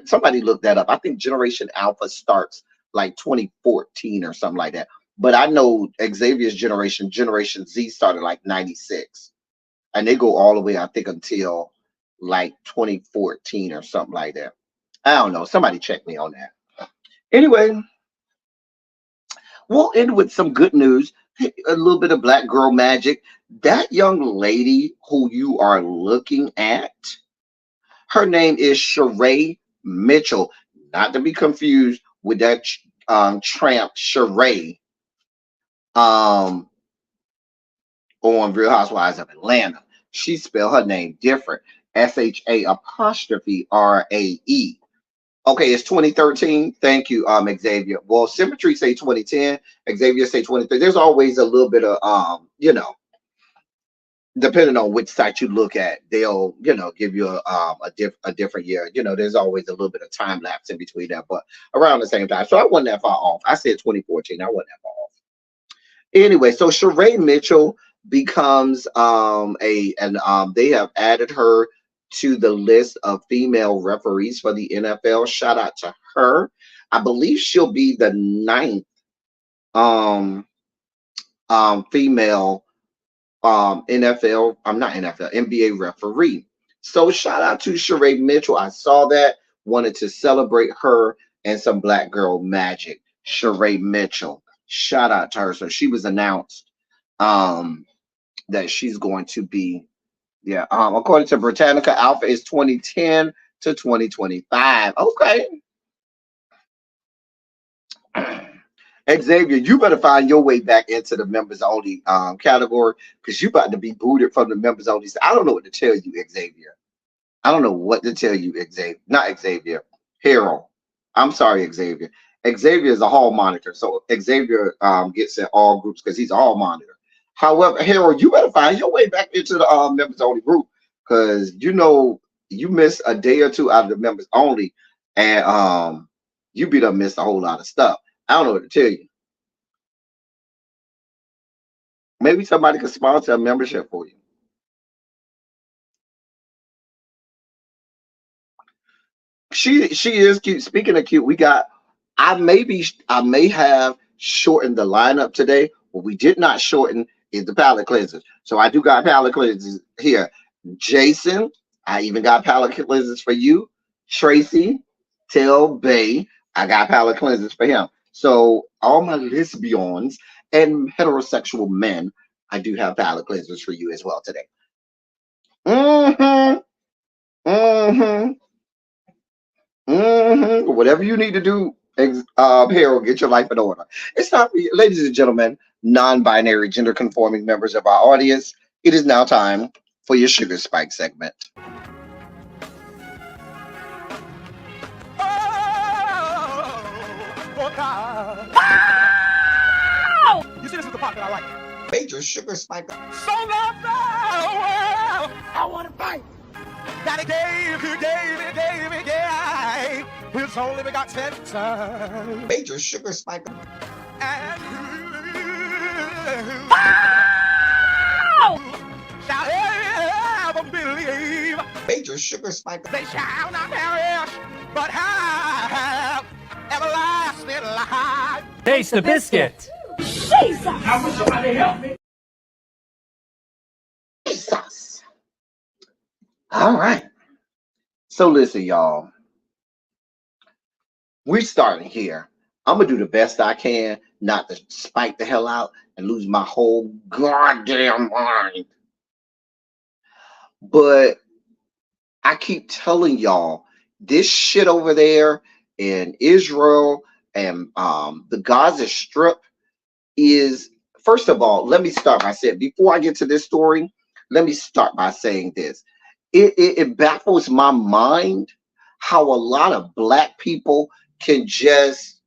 Somebody looked that up. I think Generation Alpha starts like 2014 or something like that. But I know Xavier's generation, Generation Z, started like 96. And they go all the way, I think, until like 2014 or something like that. I don't know. Somebody check me on that. Anyway, we'll end with some good news. A little bit of black girl magic. That young lady who you are looking at, her name is Sheree Mitchell. Not to be confused with that tramp Sheree on Real Housewives of Atlanta. She spelled her name different. SHA apostrophe RAE. Okay, it's 2013. Thank you, Xavier. Well, Symmetry say 2010. Xavier say 2013. There's always a little bit of depending on which site you look at, they'll give you a different year. There's always a little bit of time lapse in between that, but around the same time. So I wasn't that far off. I said 2014. I wasn't that far off. Anyway, so Sheree Mitchell becomes they have added her to the list of female referees for the NFL. Shout out to her. I believe she'll be the 9th female NBA referee. So shout out to Sheree Mitchell. I saw that, wanted to celebrate her and some black girl magic. Sheree Mitchell. Shout out to her. So she was announced that she's going to be, according to Britannica, Alpha is 2010 to 2025. Okay. Xavier, you better find your way back into the members only category, because you about to be booted from the members only. I don't know what to tell you, Xavier. I don't know what to tell you, Xavier. Not Xavier. Harold. I'm sorry, Xavier. Xavier is a hall monitor, so Xavier gets in all groups because he's a hall monitor. However, Harold, you better find your way back into the members only group, because you miss a day or two out of the members only, and you be done missed a whole lot of stuff. I don't know what to tell you. Maybe somebody could sponsor a membership for you. She is cute. Speaking of cute, I may have shortened the lineup today. What we did not shorten is the palate cleansers. So I do got palate cleansers here. Jason, I even got palate cleansers for you. Tracy, Tell Bay, I got palate cleansers for him. So all my lesbians and heterosexual men, I do have palate cleansers for you as well today. Whatever you need to do Harold, get your life in order. It's time for you, ladies and gentlemen, non-binary, gender-conforming members of our audience. It is now time for your sugar spike segment. Oh, God. You see, this is the part that I like. Major sugar spike. So love the world. I want to fight. That he gave, his only begotten son. Major sugar spike. And shall ever believe. Major sugar spike. They shall not perish, but have everlasting life. Taste the biscuit. Jesus. All right. So listen, y'all. We're starting here. I'm gonna do the best I can not to spike the hell out and lose my whole goddamn mind. But I keep telling y'all, this shit over there in Israel and the Gaza Strip is, first of all, let me start by saying, before I get to this story, let me start by saying this. It baffles my mind how a lot of black people can just,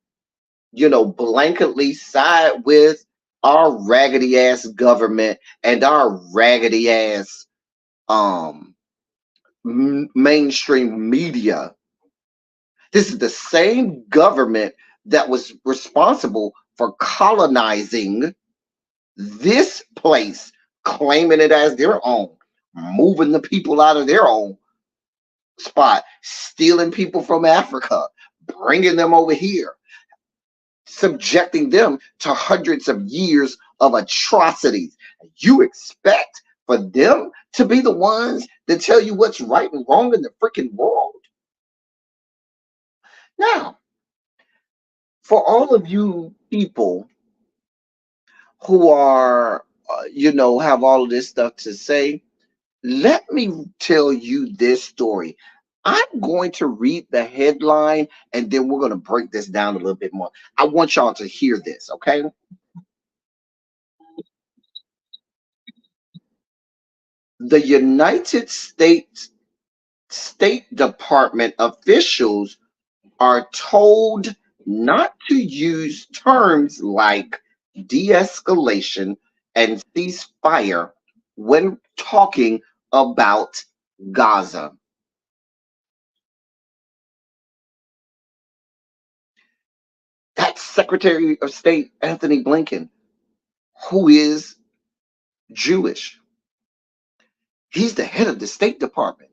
blanketly side with our raggedy ass government and our raggedy ass mainstream media. This is the same government that was responsible for colonizing this place, claiming it as their own, moving the people out of their own spot, stealing people from Africa, bringing them over here, subjecting them to hundreds of years of atrocities. You expect for them to be the ones that tell you what's right and wrong in the freaking world? Now, for all of you people who are, have all of this stuff to say, let me tell you this story. I'm going to read the headline and then we're going to break this down a little bit more. I want y'all to hear this, okay? The United States State Department officials are told not to use terms like de-escalation and ceasefire when talking about Gaza. That's Secretary of State Anthony Blinken, who is Jewish. He's the head of the State Department.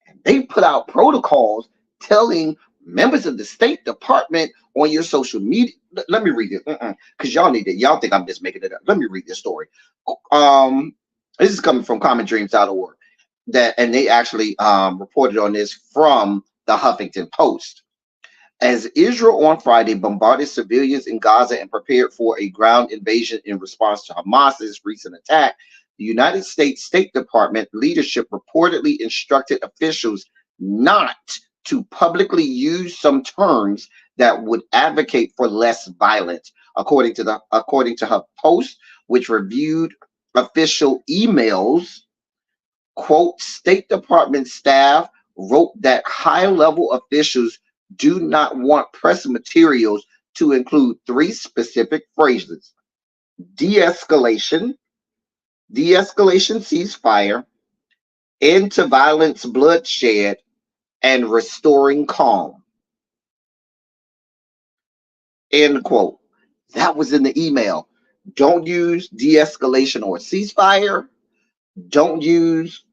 And they put out protocols telling members of the State Department on your social media. Let me read it, because y'all need it. Y'all think I'm just making it up. Let me read this story. This is coming from commondreams.org. And they actually reported on this from the Huffington Post. As Israel on Friday bombarded civilians in Gaza and prepared for a ground invasion in response to Hamas's recent attack, the United States State Department leadership reportedly instructed officials not to publicly use some terms that would advocate for less violence, according to her post, which reviewed official emails. Quote, State Department staff wrote that high-level officials do not want press materials to include three specific phrases: de-escalation, ceasefire, end to violence, bloodshed, and restoring calm. End quote. That was in the email. Don't use de-escalation or ceasefire. Don't use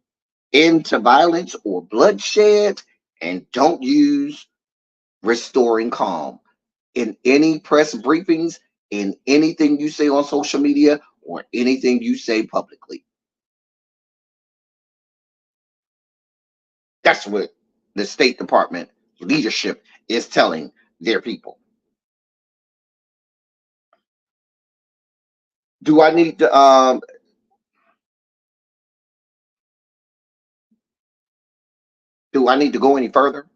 end to violence or bloodshed. And don't use restoring calm in any press briefings, in anything you say on social media, or anything you say publicly. That's what the State Department leadership is telling their people. Do I need to go any further?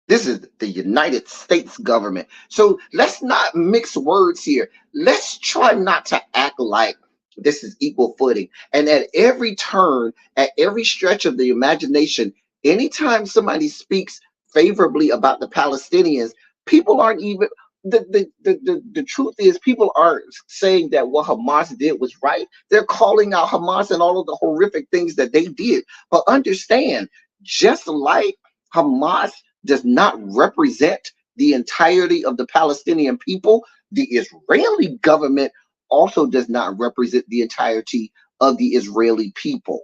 This is the United States government. So let's not mix words here. Let's try not to act like this is equal footing. And at every turn, at every stretch of the imagination, anytime somebody speaks favorably about the Palestinians, people aren't even the truth is people aren't saying that what Hamas did was right. They're calling out Hamas and all of the horrific things that they did. But understand, just like Hamas does not represent the entirety of the Palestinian people, the Israeli government also does not represent the entirety of the Israeli people.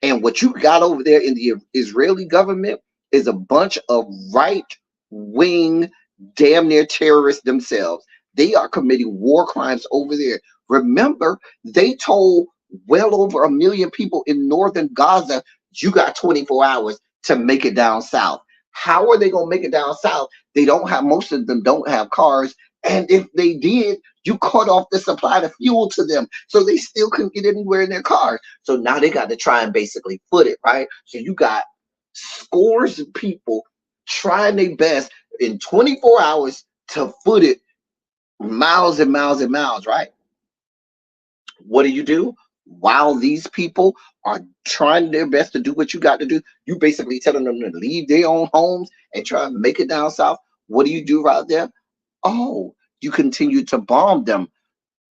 And what you got over there in the Israeli government is a bunch of right-wing, damn near terrorists themselves. They are committing war crimes over there. Remember, they told well over 1 million people in northern Gaza, you got 24 hours to make it down south. How are they going to make it down south? They don't have, most of them don't have cars. And if they did, you cut off the supply of fuel to them. So they still couldn't get anywhere in their cars. So now they got to try and basically foot it, right? So you got scores of people trying their best in 24 hours to foot it miles and miles and miles, right? What do? While these people are trying their best to do what you got to do, you basically telling them to leave their own homes and try and make it down south. What do you do right there? Oh, you continue to bomb them.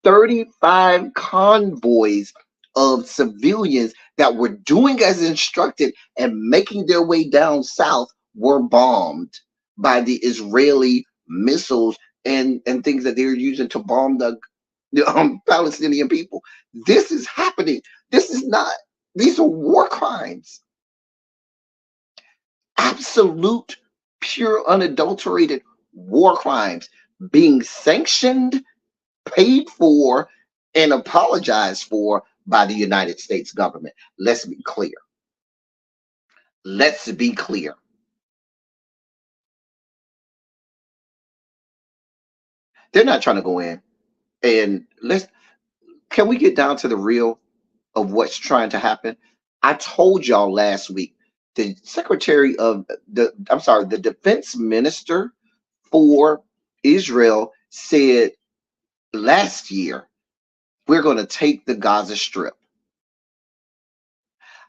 35 convoys of civilians that were doing as instructed and making their way down south were bombed by the Israeli missiles and things that they're using to bomb the Palestinian people. This is happening. This is not, these are war crimes. Absolute, pure, unadulterated war crimes being sanctioned, paid for, and apologized for by the United States government. Let's be clear. Let's be clear. They're not trying to go in. And can we get down to the real of what's trying to happen? I told y'all last week, the defense minister for Israel said last year, we're going to take the Gaza Strip.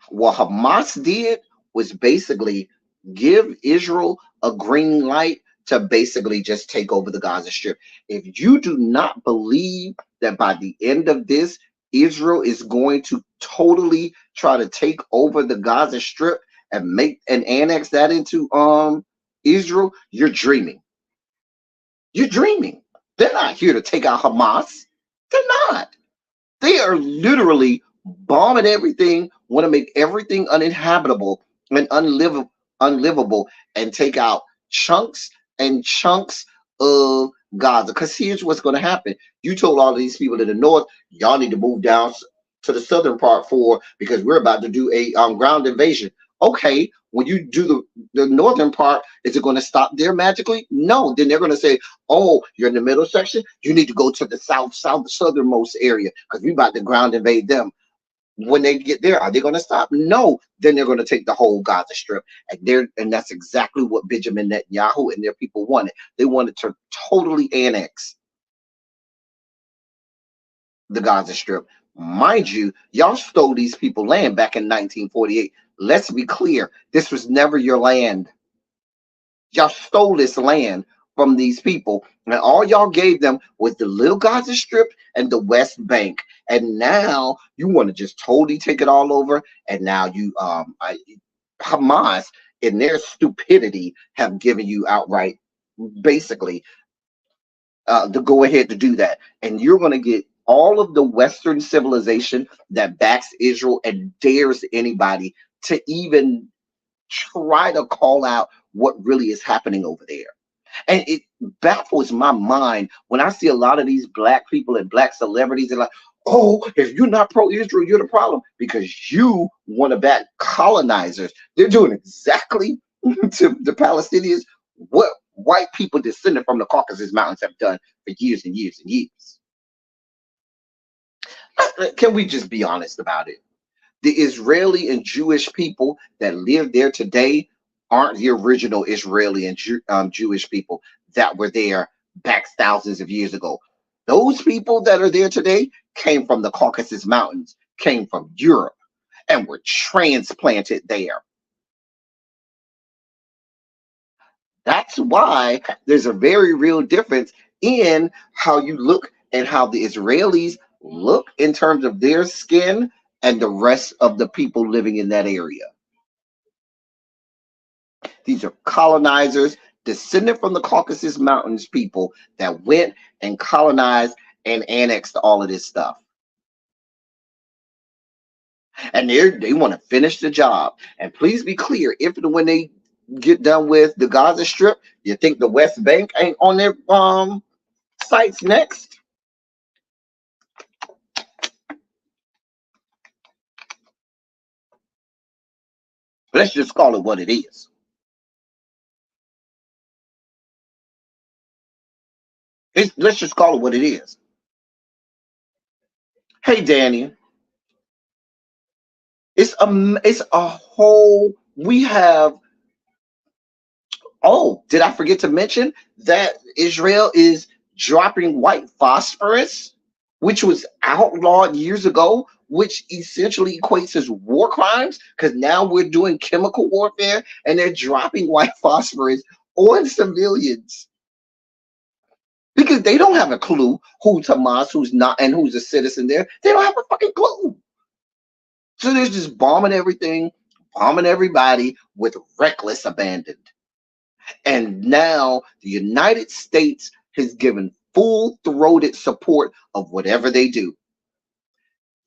What Hamas did was basically give Israel a green light to basically just take over the Gaza Strip. If you do not believe that by the end of this, Israel is going to totally try to take over the Gaza Strip and make and annex that into Israel, you're dreaming. You're dreaming. They're not here to take out Hamas. They're not. They are literally bombing everything, want to make everything uninhabitable and unlivable, and take out chunks and chunks of Gaza. Because here's what's going to happen. You told all of these people in the north, y'all need to move down to the southern part because we're about to do a ground invasion. Okay, when you do the northern part, is it going to stop there magically? No. Then they're going to say, oh, you're in the middle section, you need to go to the southernmost area because we're about to ground invade them. When they get there, are they going to stop? No. Then they're going to take the whole Gaza Strip, and that's exactly what Benjamin Netanyahu and their people wanted. They wanted to totally annex the Gaza Strip. Mind you, y'all stole these people land back in 1948. Let's be clear, this was never your land. Y'all stole this land from these people, and all y'all gave them was the little Gaza Strip and the West Bank. And now you want to just totally take it all over. And now you, Hamas, in their stupidity, have given you outright, basically, the go ahead to do that. And you're going to get all of the Western civilization that backs Israel and dares anybody to even try to call out what really is happening over there. And it baffles my mind when I see a lot of these black people and black celebrities are like, oh, if you're not pro-Israel, you're the problem because you want to back colonizers. They're doing exactly to the Palestinians what white people descended from the Caucasus Mountains have done for years and years and years. Can we just be honest about it? The Israeli and Jewish people that live there today aren't the original Israeli and Jewish people that were there back thousands of years ago. Those people that are there today came from the Caucasus Mountains, came from Europe, and were transplanted there. That's why there's a very real difference in how you look and how the Israelis look in terms of their skin and the rest of the people living in that area. These are colonizers descended from the Caucasus Mountains people that went and colonized and annexed all of this stuff. And they want to finish the job. And please be clear, if and when they get done with the Gaza Strip, you think the West Bank ain't on their sites next? Let's just call it what it is. Let's just call it what it is. Hey, Danny, it's a whole. We have. Oh, did I forget to mention that Israel is dropping white phosphorus, which was outlawed years ago, which essentially equates as war crimes, because now we're doing chemical warfare and they're dropping white phosphorus on civilians. Because they don't have a clue who's Hamas, who's not, and who's a citizen there. They don't have a fucking clue. So they're just bombing everything, bombing everybody with reckless abandon. And now the United States has given full-throated support of whatever they do.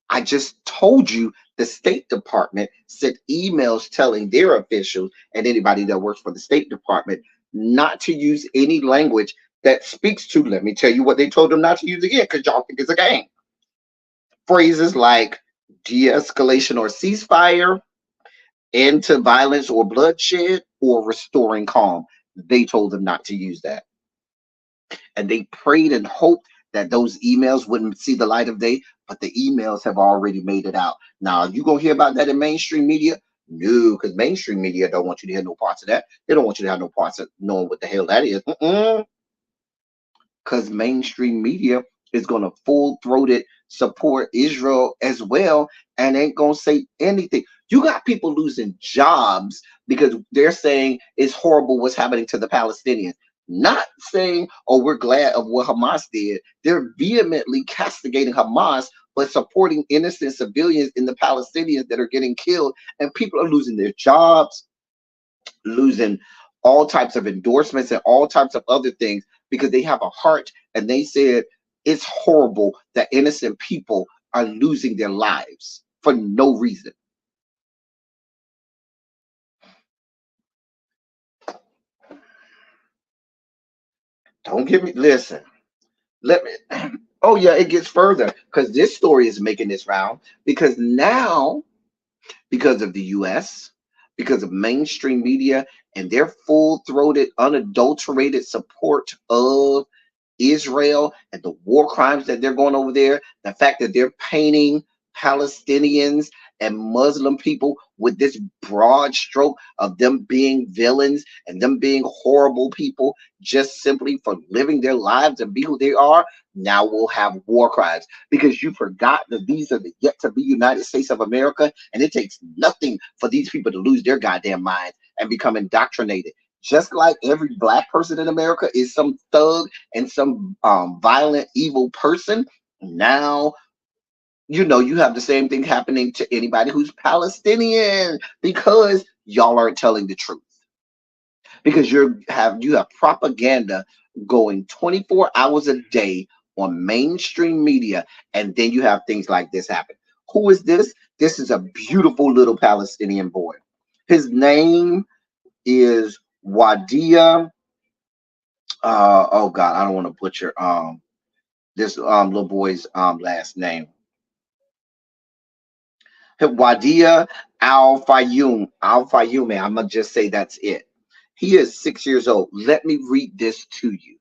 I just told you the State Department sent emails telling their officials and anybody that works for the State Department not to use any language that speaks to, let me tell you what they told them not to use again, because y'all think it's a game. Phrases like de-escalation or ceasefire, end to violence or bloodshed, or restoring calm. They told them not to use that. And they prayed and hoped that those emails wouldn't see the light of day, but the emails have already made it out. Now, you gonna hear about that in mainstream media? No, because mainstream media don't want you to hear no parts of that. They don't want you to have no parts of knowing what the hell that is. Because mainstream media is going to full-throated support Israel as well and ain't going to say anything. You got people losing jobs because they're saying it's horrible what's happening to the Palestinians. Not saying, oh, we're glad of what Hamas did. They're vehemently castigating Hamas, but supporting innocent civilians in the Palestinians that are getting killed. And people are losing their jobs, losing all types of endorsements and all types of other things because they have a heart, and they said it's horrible that innocent people are losing their lives for no reason. Don't give me, listen, let me, oh yeah, it gets further because this story is making this round because now, because of the US, because of mainstream media and their full-throated, unadulterated support of Israel and the war crimes that they're going over there, the fact that they're painting Palestinians and Muslim people with this broad stroke of them being villains and them being horrible people just simply for living their lives and be who they are. Now we'll have war crimes because you forgot that these are the yet to be United States of America, and it takes nothing for these people to lose their goddamn minds and become indoctrinated. Just like every black person in America is some thug and some violent, evil person, now, you know, you have the same thing happening to anybody who's Palestinian because y'all aren't telling the truth. Because you have propaganda going 24 hours a day on mainstream media, and then you have things like this happen. Who is this? This is a beautiful little Palestinian boy. His name is Wadia. Oh God, I don't want to butcher this little boy's last name. Wadia Al-Fayoum. Al-Fayoum. I'm gonna just say that's it. He is 6 years old. Let me read this to you.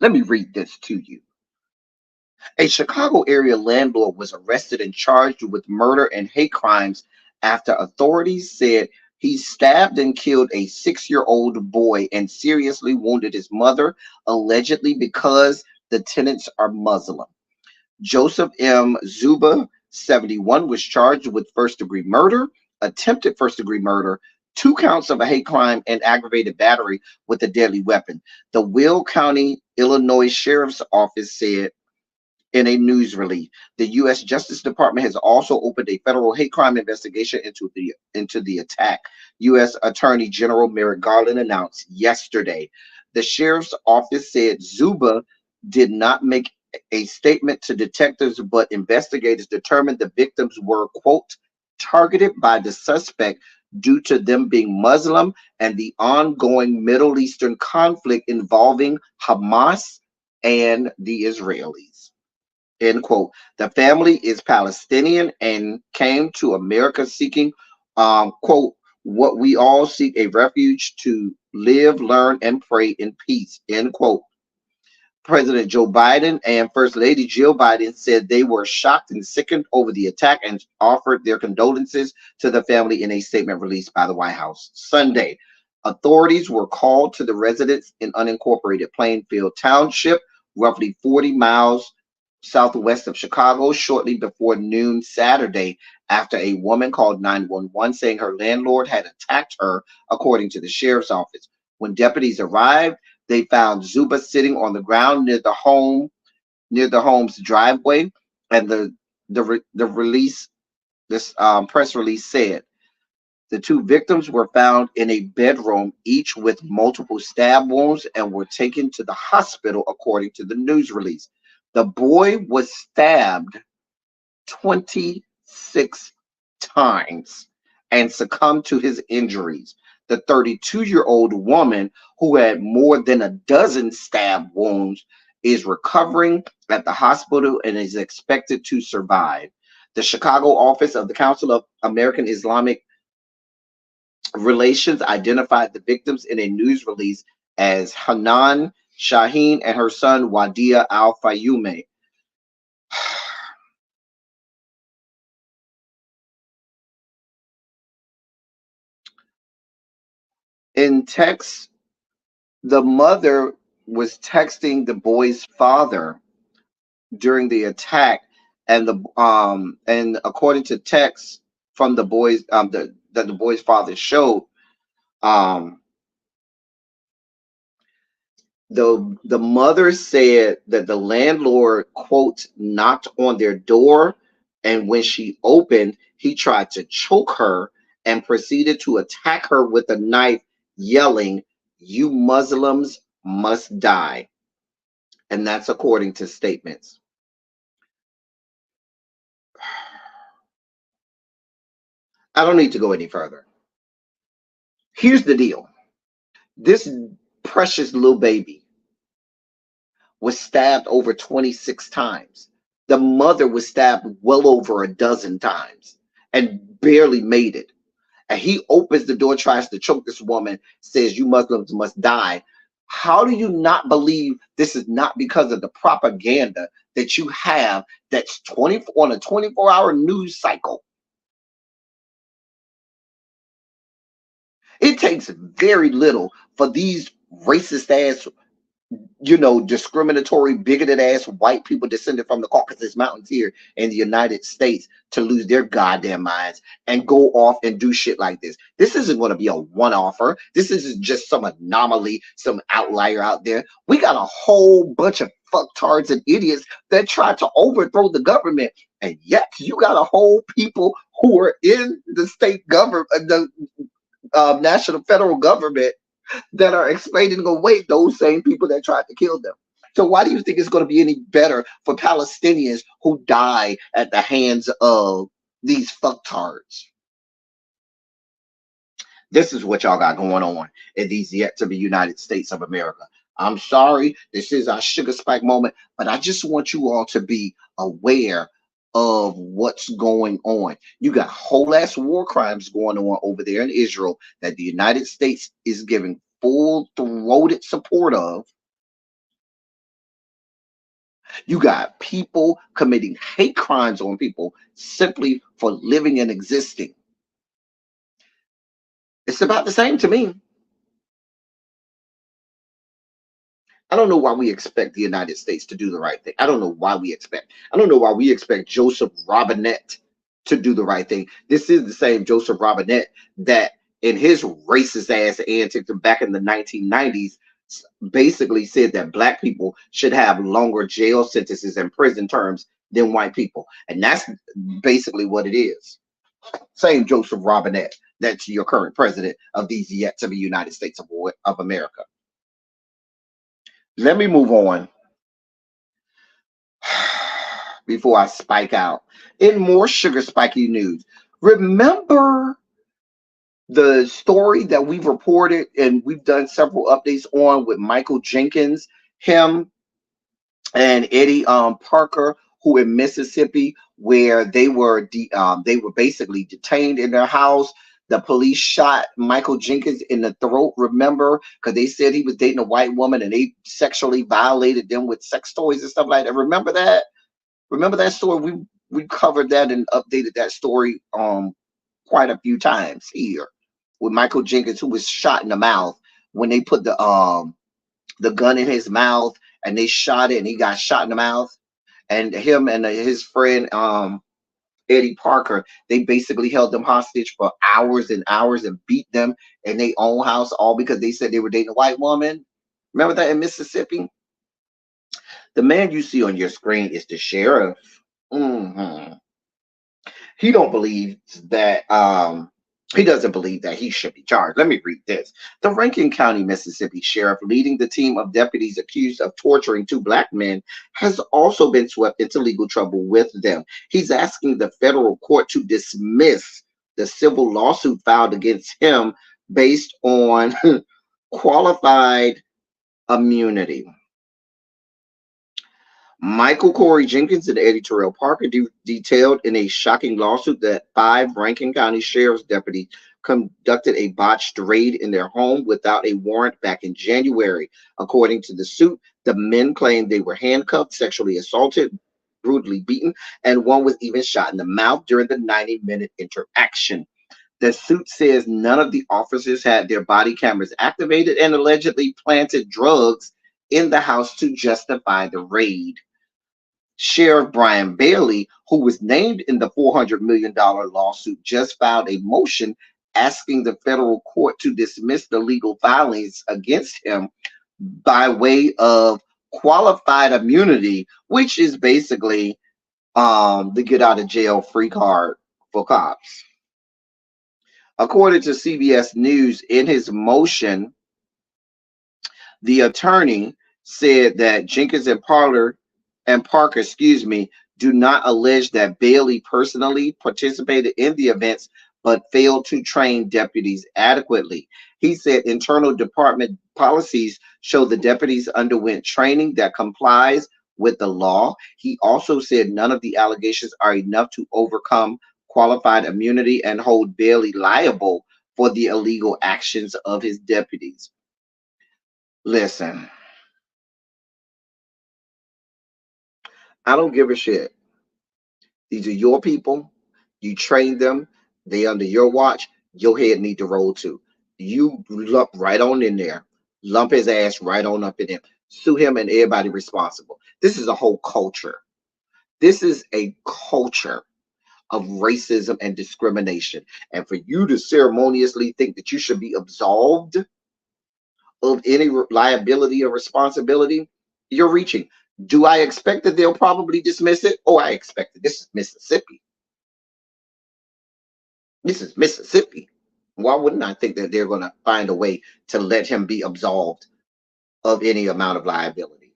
Let me read this to you. A Chicago area landlord was arrested and charged with murder and hate crimes after authorities said He stabbed and killed a 6-year-old boy and seriously wounded his mother, allegedly because the tenants are Muslim. Joseph M. Zuba, 71, was charged with first-degree murder, attempted first-degree murder, 2 counts of a hate crime, and aggravated battery with a deadly weapon. The Will County, Illinois Sheriff's Office said in a news release, the U.S. Justice Department has also opened a federal hate crime investigation into the attack. U.S. Attorney General Merrick Garland announced yesterday. The sheriff's office said Zuba did not make a statement to detectives, but investigators determined the victims were, quote, targeted by the suspect due to them being Muslim and the ongoing Middle Eastern conflict involving Hamas and the Israelis. End quote. The family is Palestinian and came to America seeking, quote, what we all seek, a refuge to live, learn, and pray in peace, end quote. President Joe Biden and First Lady Jill Biden said they were shocked and sickened over the attack and offered their condolences to the family in a statement released by the White House Sunday. Authorities were called to the residence in unincorporated Plainfield Township, roughly 40 miles southwest of Chicago, shortly before noon Saturday, after a woman called 911 saying her landlord had attacked her, according to the sheriff's office. When deputies arrived, they found Zuba sitting on the ground near the home's driveway, and this press release said the 2 victims were found in a bedroom, each with multiple stab wounds, and were taken to the hospital, according to the news release. The boy was stabbed 26 times and succumbed to his injuries. The 32-year-old woman, who had more than a dozen stab wounds, is recovering at the hospital and is expected to survive. The Chicago office of the Council of American Islamic Relations identified the victims in a news release as Hanan Shaheen and her son Wadia Al-Fayoume. In text, the mother was texting the boy's father during the attack, and according to text from the boys that the boy's father showed, the mother said that the landlord, quote, knocked on their door, and when she opened, he tried to choke her and proceeded to attack her with a knife, yelling, "You Muslims must die." And that's according to statements. I don't need to go any further. Here's the deal. This precious little baby was stabbed over 26 times. The mother was stabbed well over a dozen times and barely made it. And he opens the door, tries to choke this woman, says, "You Muslims must die." How do you not believe this is not because of the propaganda that you have that's on a 24-hour news cycle? It takes very little for these racist ass, discriminatory, bigoted ass white people descended from the Caucasus Mountains here in the United States to lose their goddamn minds and go off and do shit like this. This isn't going to be a one-offer. This isn't just some anomaly, some outlier out there. We got a whole bunch of fucktards and idiots that try to overthrow the government, and yet you got a whole people who are in the state government, the national federal government, that are explaining away those same people that tried to kill them. So why do you think it's going to be any better for Palestinians who die at the hands of these fucktards? This is what y'all got going on in these yet to be United States of America. I'm sorry, this is our sugar spike moment, but I just want you all to be aware of what's going on. You got whole ass war crimes going on over there in Israel that the United States is giving full-throated support of. You got people committing hate crimes on people simply for living and existing. It's about the same to me. I don't know why we expect the United States to do the right thing. I don't know why we expect. I don't know why we expect Joseph Robinette to do the right thing. This is the same Joseph Robinette that, in his racist ass antics back in the 1990s, basically said that black people should have longer jail sentences and prison terms than white people, and that's basically what it is. Same Joseph Robinette that's your current president of these yet to be United States of America. Let me move on before I spike out. In more sugar spiky news, remember the story that we've reported and we've done several updates on with Michael Jenkins, him and Eddie Parker, who in Mississippi, where they were basically detained in their house. The police shot Michael Jenkins in the throat, remember, because they said he was dating a white woman and they sexually violated them with sex toys and stuff like that. Remember that? Remember that story? We covered that and updated that story quite a few times here with Michael Jenkins, who was shot in the mouth when they put the gun in his mouth and they shot it and he got shot in the mouth. And him and his friend Eddie Parker, they basically held them hostage for hours and hours and beat them in their own house, all because they said they were dating a white woman. Remember that in Mississippi? The man you see on your screen is the sheriff. He don't believe that he doesn't believe that he should be charged. Let me read this. The Rankin County, Mississippi sheriff, leading the team of deputies accused of torturing two black men, has also been swept into legal trouble with them. He's asking the federal court to dismiss the civil lawsuit filed against him based on qualified immunity. Michael Corey Jenkins and Eddie Terrell Parker detailed in a shocking lawsuit that 5 Rankin County Sheriff's deputies conducted a botched raid in their home without a warrant back in January. According to the suit, the men claimed they were handcuffed, sexually assaulted, brutally beaten, and one was even shot in the mouth during the 90-minute interaction. The suit says none of the officers had their body cameras activated and allegedly planted drugs in the house to justify the raid. Sheriff Brian Bailey, who was named in the $400 million lawsuit, just filed a motion asking the federal court to dismiss the legal filings against him by way of qualified immunity, which is basically the get out of jail free card for cops. According to CBS News, in his motion, the attorney said that Jenkins and Parker, do not allege that Bailey personally participated in the events, but failed to train deputies adequately. He said internal department policies show the deputies underwent training that complies with the law. He also said none of the allegations are enough to overcome qualified immunity and hold Bailey liable for the illegal actions of his deputies. Listen, I don't give a shit. These are your people. You train them. They under your watch. Your head need to roll too. You lump right on in there. Lump his ass right on up in him. Sue him and everybody responsible. This is a whole culture. This is a culture of racism and discrimination. And for you to ceremoniously think that you should be absolved of any liability or responsibility, you're reaching. Do I expect that they'll probably dismiss it? Oh, I expect it. This is Mississippi. This is Mississippi. Why wouldn't I think that they're going to find a way to let him be absolved of any amount of liability?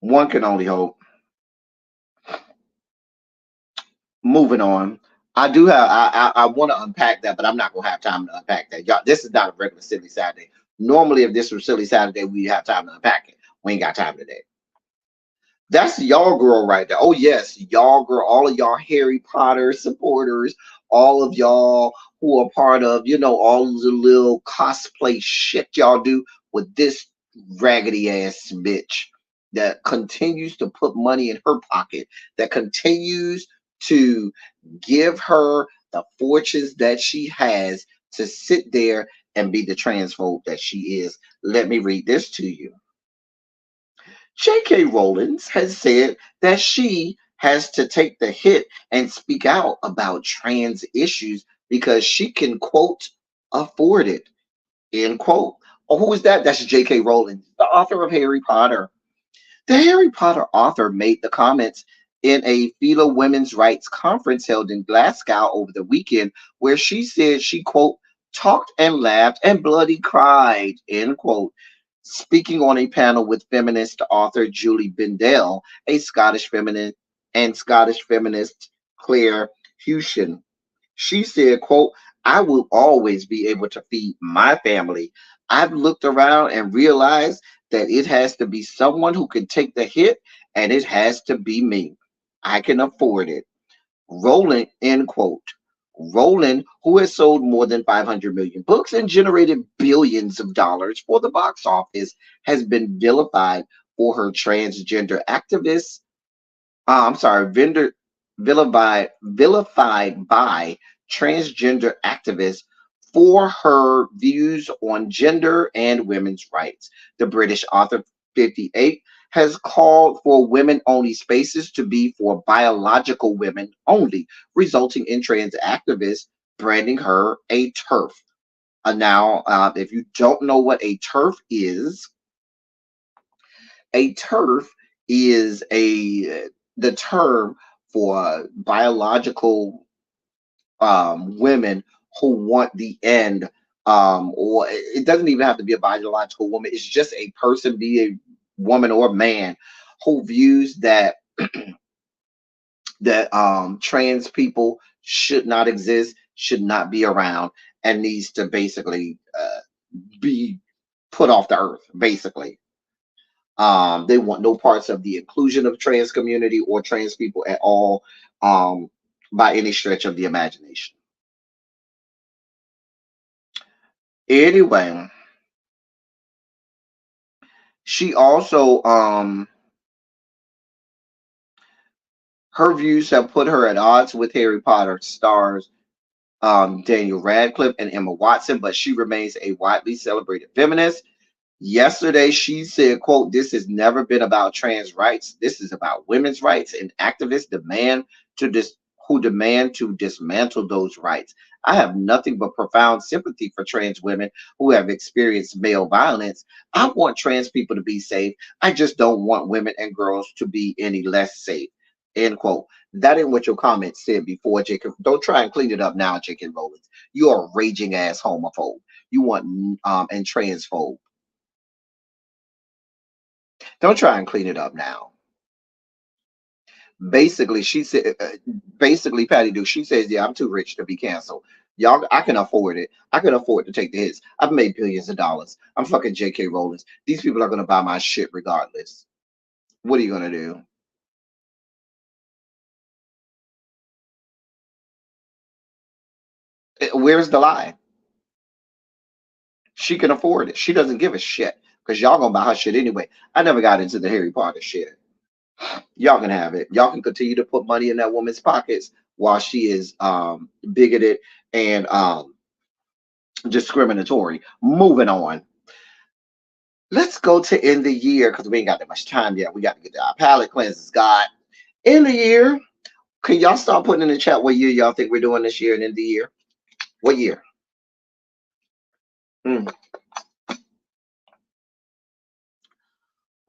One can only hope. Moving on. I want to unpack that, but I'm not going to have time to unpack that. Y'all, this is not a regular Silly Saturday. Normally, if this was Silly Saturday, we'd have time to unpack it. We ain't got time today. That's y'all girl right there. Oh, yes, y'all girl, all of y'all Harry Potter supporters, all of y'all who are part of, all the little cosplay shit y'all do with this raggedy ass bitch. that continues to put money in her pocket, that continues to give her the fortunes that she has to sit there and be the transphobe that she is. Let me read this to you. J.K. Rowling has said that she has to take the hit and speak out about trans issues because she can, quote, afford it, end quote. Oh, who is that? That's J.K. Rowling, the author of Harry Potter. The Harry Potter author made the comments in a FILA women's rights conference held in Glasgow over the weekend, where she said she, quote, talked and laughed and bloody cried, end quote, speaking on a panel with feminist author Julie Bindel, a Scottish feminist Claire Hewson. She said, quote, I will always be able to feed my family. I've looked around and realized that it has to be someone who can take the hit, and it has to be me. I can afford it. Rowling, end quote. Rowling, who has sold more than 500 million books and generated billions of dollars for the box office, has been vilified for her transgender activists. I'm sorry, vilified by transgender activists for her views on gender and women's rights. The British author, 58, has called for women-only spaces to be for biological women only, resulting in trans activists branding her a TERF. Now, if you don't know what a TERF is, a TERF is the term for biological women who want the end, or it doesn't even have to be a biological woman. It's just a person, be a woman or man, who views that trans people should not exist, should not be around, and needs to basically be put off the earth, basically. They want no parts of the inclusion of trans community or trans people at all, by any stretch of the imagination. Anyway, she also her views have put her at odds with Harry Potter stars Daniel Radcliffe and Emma Watson, but she remains a widely celebrated feminist. Yesterday, she said, quote, this has never been about trans rights. This is about women's rights, and activists who demand to dismantle those rights. I have nothing but profound sympathy for trans women who have experienced male violence. I want trans people to be safe. I just don't want women and girls to be any less safe, end quote. That ain't what your comments said before, Jacob. Don't try and clean it up now, J.K. Rowling. You are a raging ass homophobe. You want and transphobe. Don't try and clean it up now. Basically, she said, basically, Patty Duke, she says, yeah, I'm too rich to be canceled. Y'all, I can afford it. I can afford to take the hits. I've made billions of dollars. I'm fucking J.K. Rowling. These people are going to buy my shit regardless. What are you going to do? Where's the lie? She can afford it. She doesn't give a shit because y'all going to buy her shit anyway. I never got into the Harry Potter shit. Y'all can have it. Y'all can continue to put money in that woman's pockets while she is bigoted and discriminatory. Moving on. Let's go to end the year because we ain't got that much time yet. We got to get our palate cleanses. God, end the year. Can y'all start putting in the chat what year y'all think we're doing this year and end the year? What year? Mm.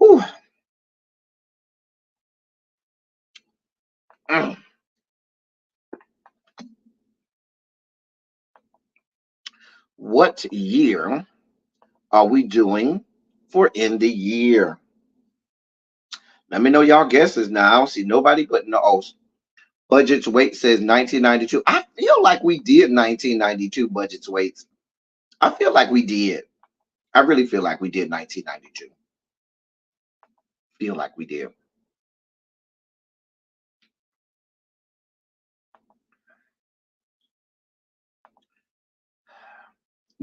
Ooh. Mm. What year are we doing for end the year? Let me know y'all guesses now. I don't see nobody putting the budget's weight says 1992. I feel like we did 1992 budget's weights. I feel like we did. I really feel like we did 1992. Feel like we did.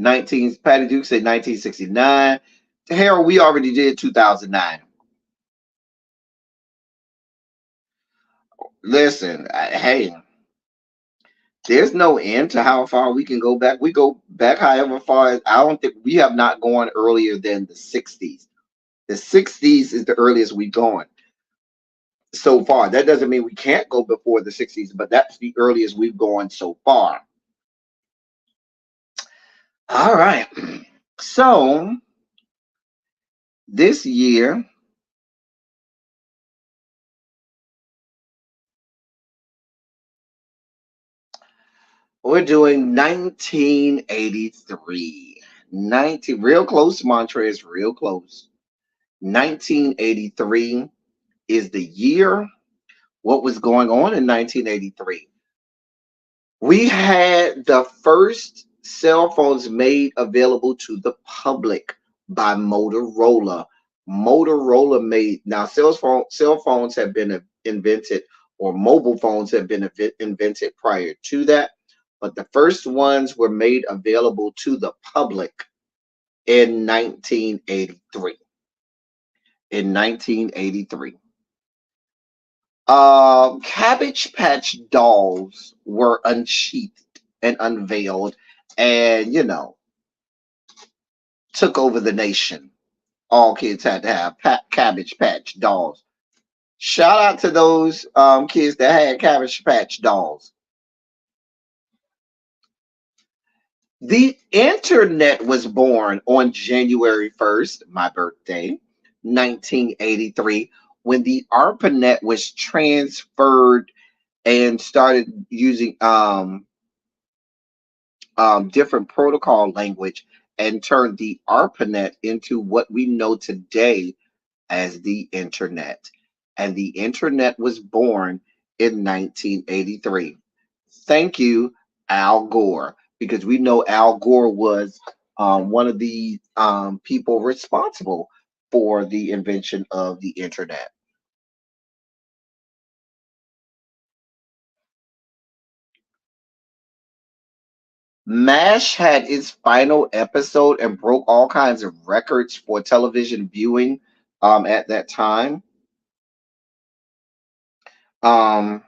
Patty Duke said 1969. Harold, we already did 2009. Listen, hey, there's no end to how far we can go back. We go back however far. I don't think we have not gone earlier than the 60s. The 60s is the earliest we've gone so far. That doesn't mean we can't go before the 60s, but that's the earliest we've gone so far. All right. So this year, we're doing 1983. 19, real close, Montrez, real close. 1983 is the year. What was going on in 1983? We had the first cell phones made available to the public by Motorola. Motorola made, now cell phones have been invented, or mobile phones have been invented prior to that, but the first ones were made available to the public in 1983. In 1983. Cabbage Patch dolls were unsheathed and unveiled, and took over the nation. All kids had to have Cabbage Patch dolls. Shout out to those kids that had Cabbage Patch dolls. The internet was born on January 1st, my birthday, 1983, when the ARPANET was transferred and started using different protocol language and turned the ARPANET into what we know today as the internet. And the internet was born in 1983. Thank you, Al Gore, because we know Al Gore was one of the people responsible for the invention of the internet. MASH had its final episode and broke all kinds of records for television viewing at that time. Um,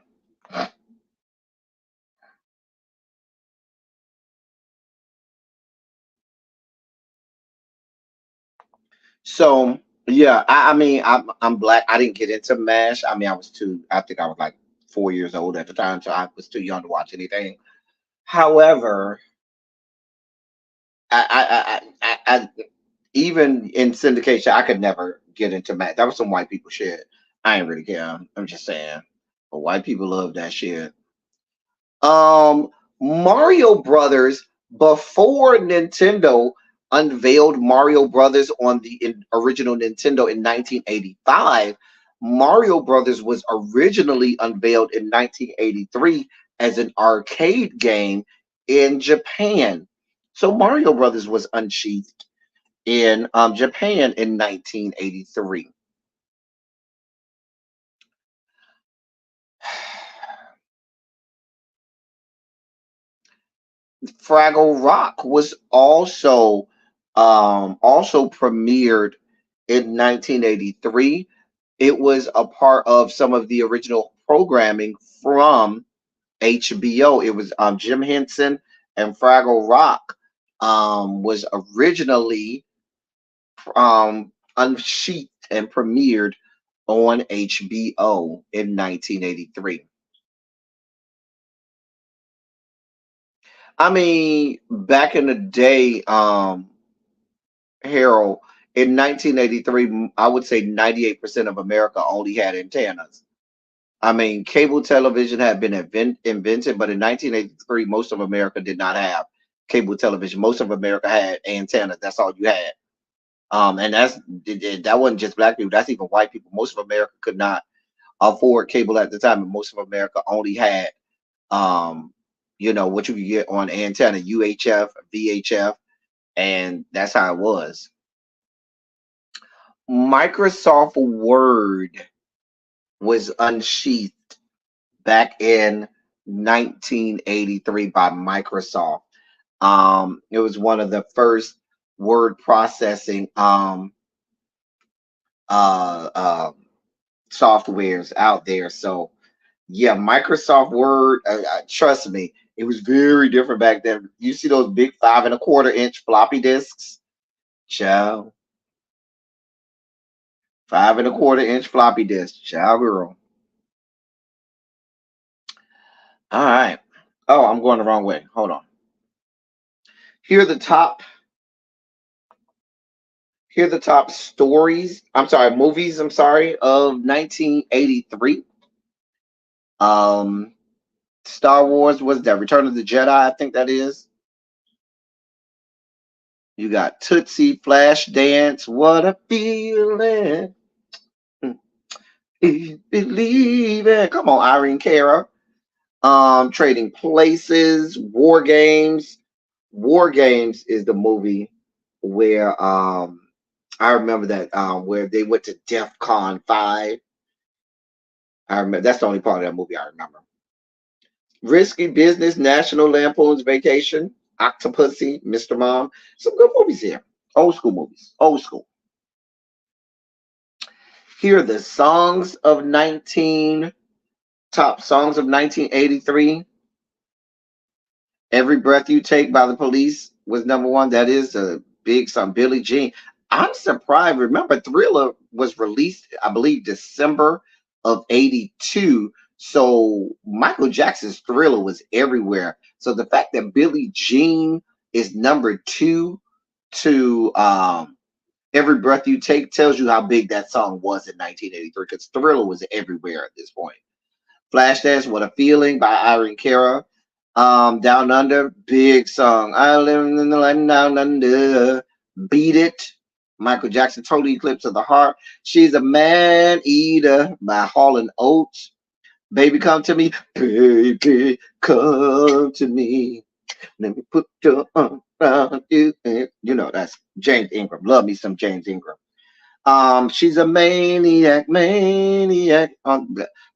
so yeah, I mean, I'm black. I didn't get into MASH. I mean, I was too. I think I was like 4 years old at the time, so I was too young to watch anything. However, I even in syndication, I could never get into MASH. That was some white people shit. I ain't really care. I'm just saying, but white people love that shit. Um, Mario Brothers, before Nintendo unveiled Mario Brothers on the original Nintendo in 1985, Mario Brothers was originally unveiled in 1983 as an arcade game in Japan. So Mario Brothers was unsheathed in Japan in 1983. Fraggle Rock was also premiered in 1983. It was a part of some of the original programming from HBO. It was Jim Henson, and Fraggle Rock was originally unsheathed and premiered on HBO in 1983. I mean, back in the day, Harold, in 1983, I would say 98% of America only had antennas. I mean, cable television had been invented, but in 1983, most of America did not have cable television. Most of America had antennas. That's all you had. And that wasn't just black people. That's even white people. Most of America could not afford cable at the time, and most of America only had, um, what you could get on antenna, UHF, VHF, and that's how it was. Microsoft Word was unsheathed back in 1983 by Microsoft. It was one of the first word processing uh, uh, softwares out there. So Yeah, Microsoft Word. Trust me, it was very different back then. You see those big 5 1/4 inch floppy disks, child. 5 1/4 inch floppy disk, child girl. All right. Oh, I'm going the wrong way. Hold on. Here are the top. Here are the top stories. I'm sorry, movies. I'm sorry, of 1983. Um, Star Wars was that Return of the Jedi. I think that is. You got Tootsie, Flash Dance. What a feeling. Believe it. Come on, Irene Cara. Trading Places, War Games. War Games is the movie where I remember that where they went to DEF CON 5. I remember that's the only part of that movie I remember. Risky Business, National Lampoon's Vacation, Octopussy, Mr. Mom. Some good movies here. Old school movies. Old school. Here are the songs of 19 top songs of 1983. Every Breath You Take by the Police was number one. That is a big song. Billie Jean. I'm surprised. Remember, Thriller was released, I believe, December of 82. So Michael Jackson's Thriller was everywhere. So the fact that Billie Jean is number two to Every Breath You Take tells you how big that song was in 1983 because Thriller was everywhere at this point. Flashdance, What a Feeling by Irene Cara. Down Under, big song. I live in the land down under. Beat It, Michael Jackson, Total Eclipse of the Heart. She's a Man Eater by Hall and Oates. Baby Come to Me, baby come to me. Let me put your arm around you. You know, that's James Ingram. Love me some James Ingram. She's a maniac, maniac.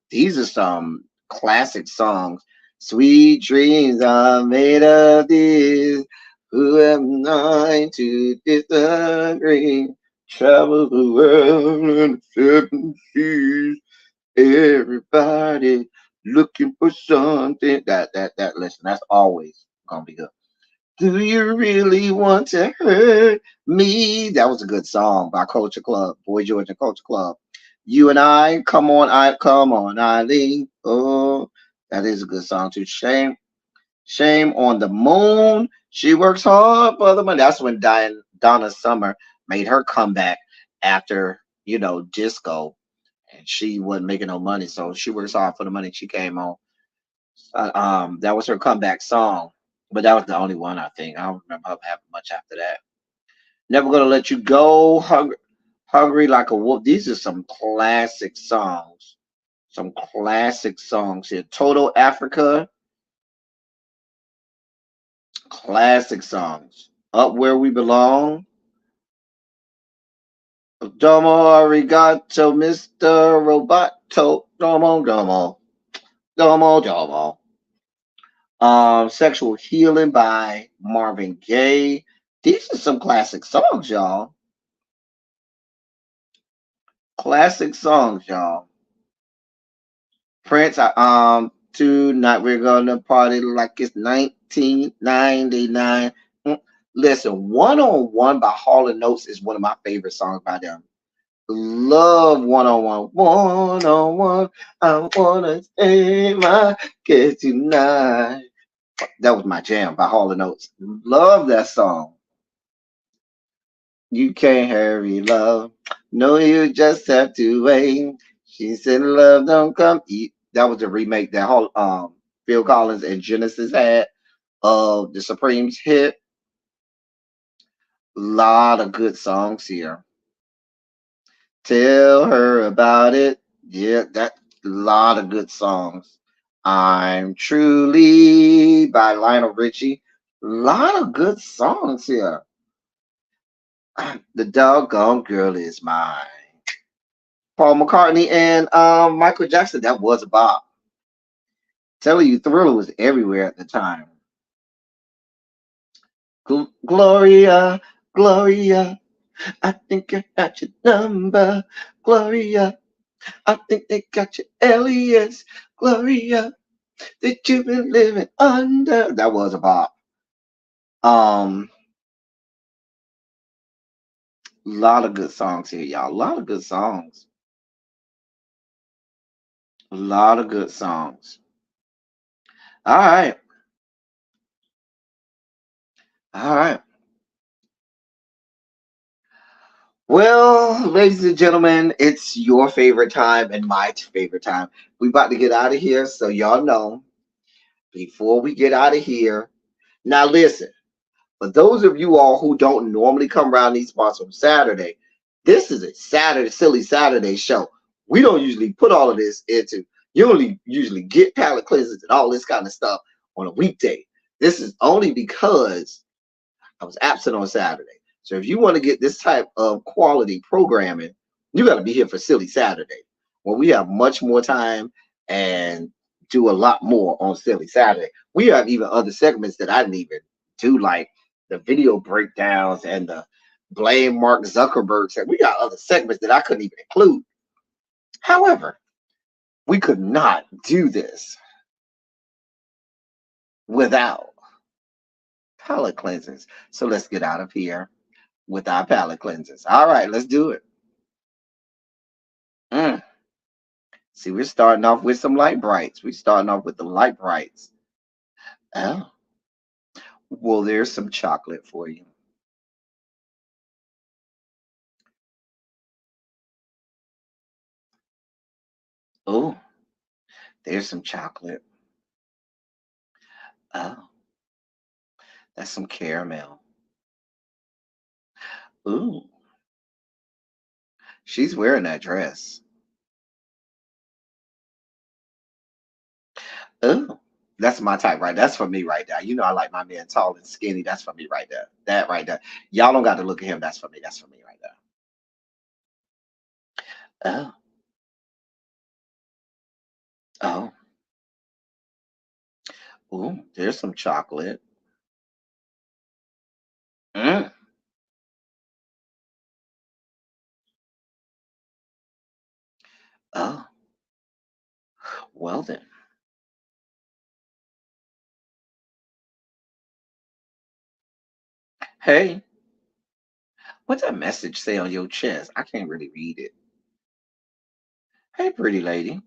These are some classic songs. Sweet dreams are made of this. Who am I to disagree? Travel the world in 7 seas. Everybody looking for something. Listen, that's always gonna be good. Do you really want to hurt me? That was a good song by Culture Club, Boy George and Culture Club. You and I, come on, Eileen. Oh, that is a good song too. Shame on the Moon. She works hard for the money. That's when Donna Summer made her comeback after disco, and she wasn't making no money, so she works hard for the money. She came on. That was her comeback song, but that was the only one I think. I don't remember her having much after that. Never Gonna Let You Go, Hungry Like a Wolf. These are some classic songs. Some classic songs here. Total Africa, classic songs. Up Where We Belong. Domo Arigato, Mr. Roboto. Domo, domo. Domo, domo. Sexual Healing by Marvin Gaye. These are some classic songs, y'all. Classic songs, y'all. Prince, tonight we're gonna party like it's 1999. Listen, One on One by Hall and Oates is one of my favorite songs by them. Love One on One. One on One. I wanna say my kiss tonight. That was my jam by Hall and Oates. Love that song. You can't hurry, love. No, you just have to wait. She said, "Love don't come." That was a remake that Phil Collins and Genesis had of the Supremes hit. Lot of good songs here. Tell her about it. Yeah, that lot of good songs. I'm Truly by Lionel Richie. Lot of good songs here. The doggone girl is mine. Paul McCartney and Michael Jackson. That was a bop. Telling you, Thriller was everywhere at the time. Gloria, Gloria, I think I got your number, Gloria. I think they got your alias, Gloria, that you've been living under. That was a bop. Um, lot of good songs here, y'all. A lot of good songs. A lot of good songs. All right. All right. Well, ladies and gentlemen, it's your favorite time and my favorite time. We about to get out of here, so y'all know before we get out of here. Now listen, for those of you all who don't normally come around these spots on Saturday, this is a Saturday, silly Saturday show. We don't usually put all of this into. You only usually get palate cleansers and all this kind of stuff on a weekday. This is only because I was absent on Saturday. So if you want to get this type of quality programming, you got to be here for Silly Saturday, where we have much more time and do a lot more on Silly Saturday. We have even other segments that I didn't even do, like the video breakdowns and the blame Mark Zuckerberg. We got other segments that I couldn't even include. However, we could not do this without palate cleansers. So let's get out of here with our palate cleansers. All right, let's do it. See, we're starting off with some light brights. We're starting off with the light brights. Oh, well, there's some chocolate for you. Oh, there's some chocolate. Oh, that's some caramel. Ooh, she's wearing that dress. Oh, that's my type, right? That's for me right there. You know, I like my men tall and skinny. That's for me right there. That right there. Y'all don't got to look at him. That's for me. That's for me right there. Oh, oh, ooh, there's some chocolate. Mm. Oh, well then. Hey, what's that message say on your chest? I can't really read it. Hey, pretty lady.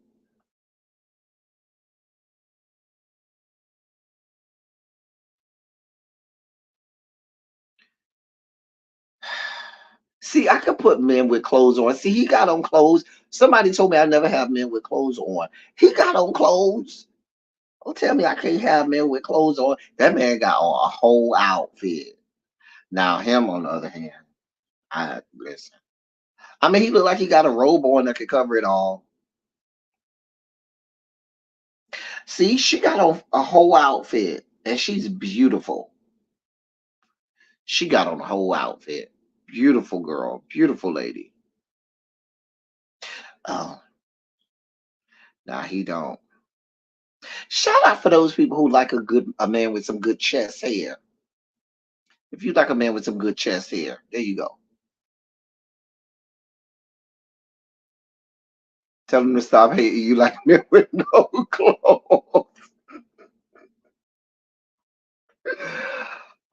See, I could put men with clothes on. See, he got on clothes. Somebody told me I never have men with clothes on. He got on clothes. Don't tell me I can't have men with clothes on. That man got on a whole outfit. Now, him on the other hand, I listen. I mean, he looked like he got a robe on that could cover it all. See, she got on a whole outfit, and she's beautiful. She got on a whole outfit. Beautiful girl, beautiful lady. Oh, nah, he don't. Shout out for those people who like a man with some good chest hair. If you like a man with some good chest hair, there you go. Tell him to stop hating you like men with no clothes.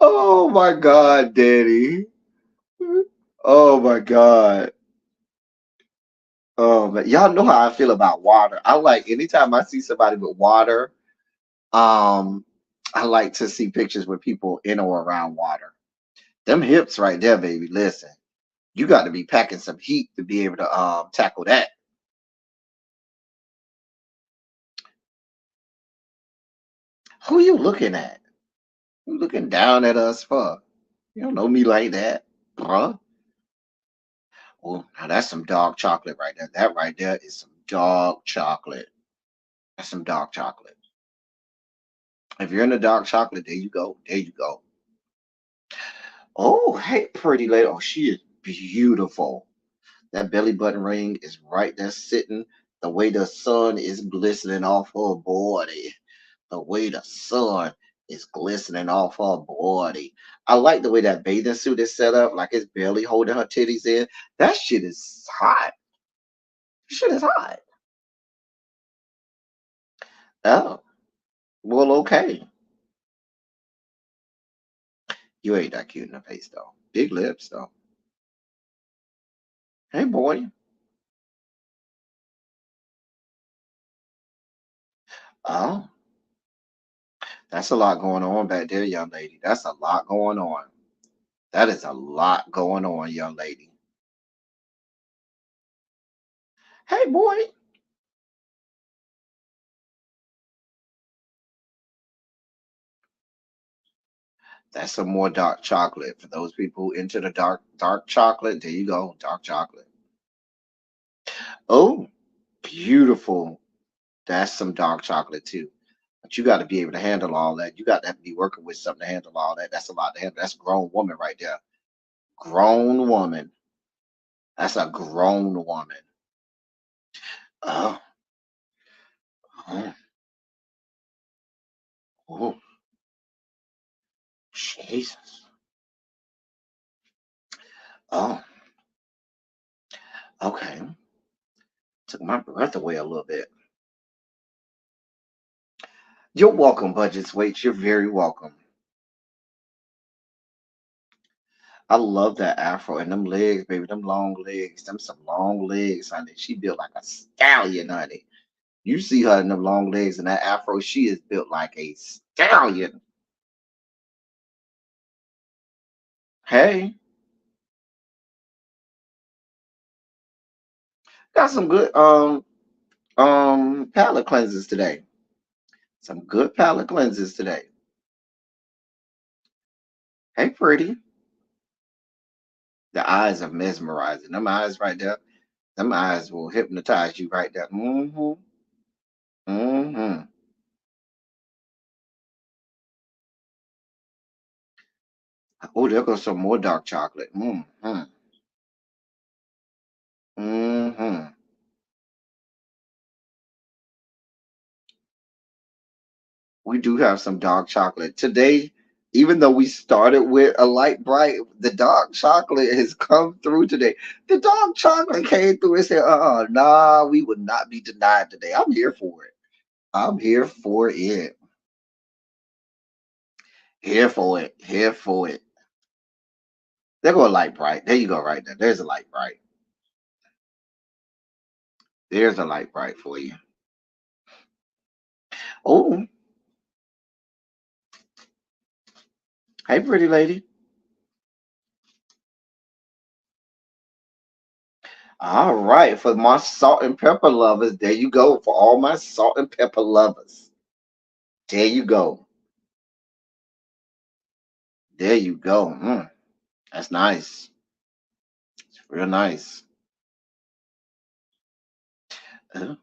Oh my God, Daddy. Oh my God. Oh man, y'all know how I feel about water. I like anytime I see somebody with water. Um, I like to see pictures with people in or around water. Them hips right there, baby. Listen, you got to be packing some heat to be able to tackle that. Who you looking at? You looking down at us for? You don't know me like that, bruh. Oh, now that's some dark chocolate right there. That right there is some dark chocolate. That's some dark chocolate. If you're in the dark chocolate, there you go. There you go. Oh, hey, pretty lady. Oh, she is beautiful. That belly button ring is right there sitting. The way the sun is glistening off her body. The way the sun is glistening off her body. I like the way that bathing suit is set up, like it's barely holding her titties in. That shit is hot. Shit is hot. Oh, well, okay. You ain't that cute in the face though. Big lips though. Hey boy. Oh, that's a lot going on back there, young lady. That's a lot going on. That is a lot going on, young lady. Hey boy. That's some more dark chocolate. For those people who into the dark chocolate, there you go. Dark chocolate. Oh, beautiful. That's some dark chocolate too. But you got to be able to handle all that. You got to have to be working with something to handle all that. That's a lot to handle. That's a grown woman right there. Grown woman. That's a grown woman. Oh, oh, oh, Jesus. Oh, okay. Took my breath away a little bit. You're welcome, Budgets Wait. You're very welcome. I love that afro and them legs, baby. Them long legs. Them some long legs, honey. She built like a stallion, honey. You see her in them long legs and that afro, she is built like a stallion. Hey, got some good palette cleansers today. Some good palette cleansers today. Hey, pretty. The eyes are mesmerizing. Them eyes right there. Them eyes will hypnotize you right there. Mm-hmm. Mm-hmm. Oh, there goes some more dark chocolate. Mm-hmm. Mm-hmm. We do have some dark chocolate today. Even though we started with a light bright, the dark chocolate has come through today. The dark chocolate came through and said, nah, we would not be denied today. I'm here for it. I'm here for it. Here for it. Here for it. There go a light bright. There you go, right there. There's a light bright. There's a light bright for you. Oh, hey, pretty lady. All right, for my salt and pepper lovers, there you go. For all my salt and pepper lovers, there you go. There you go. That's nice. It's real nice. Uh,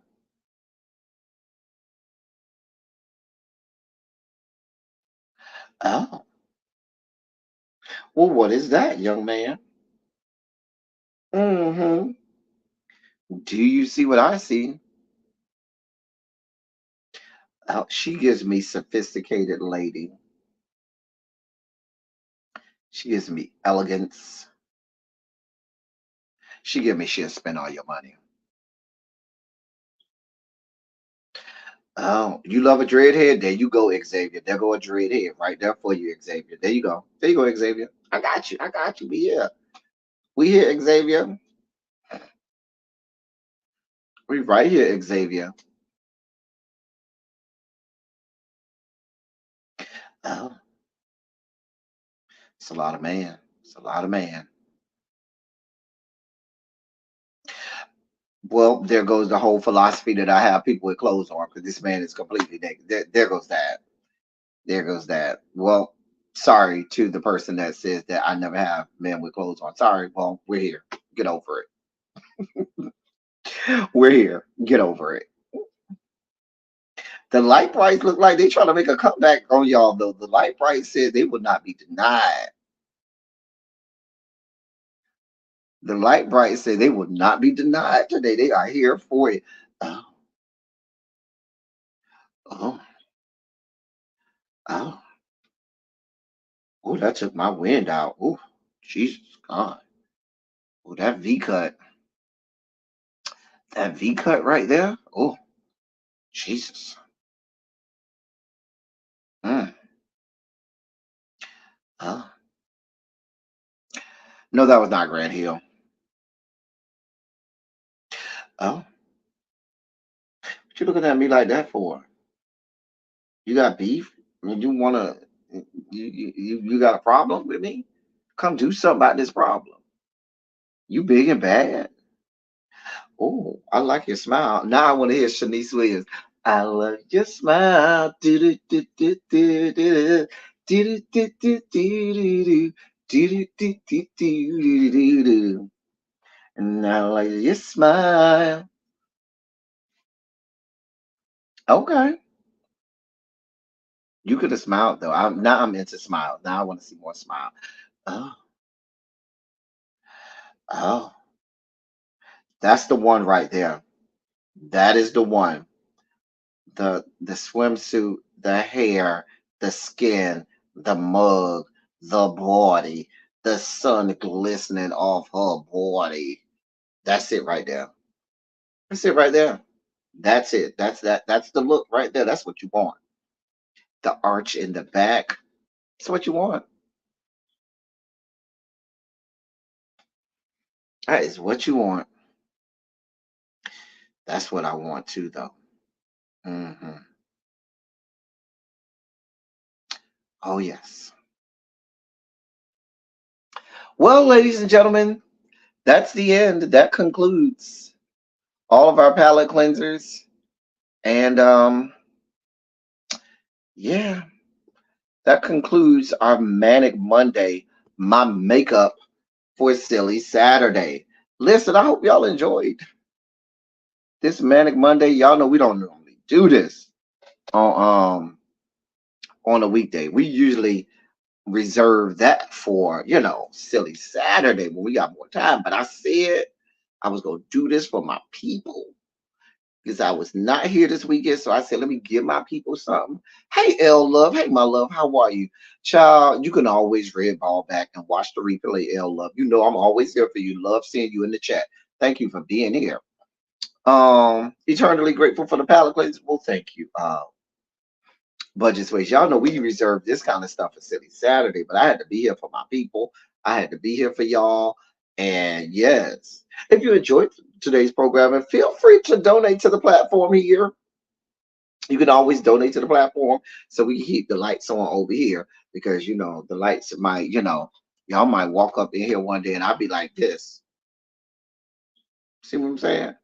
Oh, well, what is that, young man? Mm-hmm. Do you see what I see? She gives me sophisticated lady. She gives me elegance. She give me she'll spend all your money. Oh, you love a dreadhead? There you go, Xavier. There go a dreadhead right there for you, Xavier. There you go. There you go, Xavier. I got you. I got you. We here. We here, Xavier. We right here, Xavier. Oh, it's a lot of man. It's a lot of man. Well, there goes the whole philosophy that I have people with clothes on because this man is completely naked. There goes that. There goes that. Well, sorry to the person that says that I never have men with clothes on. Sorry. Well, we're here. Get over it. We're here. Get over it. The light brights look like they trying to make a comeback on y'all, though. The light bright said they would not be denied. The light bright said they would not be denied today. They are here for it. Oh, oh, oh. Oh, that took my wind out. Oh, Jesus God. Oh, that V cut. That V cut right there. Oh, Jesus. Mm. Oh. No, that was not Grand Hill. Oh, what you looking at me like that for? You got beef? I mean, you wanna you got a problem with me? Come do something about this problem. You big and bad. Oh, I like your smile. Now I want to hear Shanice Williams. I love your smile. Do do do do do do do do do do do do do do do. And I like your smile. Okay, you could have smiled though. I'm into smile. Now I want to see more smile. Oh, oh, that's the one right there. That is the one. The swimsuit, the hair, the skin, the mug, the body, the sun glistening off her body. That's it right there. That's it right there. That's it. That's the look right there. That's what you want. The arch in the back. That's what you want. That is what you want. That's what I want too, though. Hmm. Oh yes. Well, ladies and gentlemen, that's the end. That concludes all of our palette cleansers. And yeah, that concludes our Manic Monday, my makeup for Silly Saturday. Listen, I hope y'all enjoyed this Manic Monday. Y'all know we don't normally do this on a weekday. We usually reserve that for, Silly Saturday when we got more time. But I said I was gonna do this for my people because I was not here this weekend. So I said, let me give my people something. Hey, L Love. Hey, my love. How are you? Child, you can always red ball back and watch the replay, L Love. You know I'm always here for you. Love seeing you in the chat. Thank you for being here. Eternally grateful for the palate cleanse. Well, thank you. Budget Sways. Y'all know we reserve this kind of stuff for Silly Saturday, but I had to be here for my people. I had to be here for y'all. And yes, if you enjoyed today's programming, feel free to donate to the platform here. You can always donate to the platform so we can keep the lights on over here because the lights might, y'all might walk up in here one day and I'll be like this. See what I'm saying?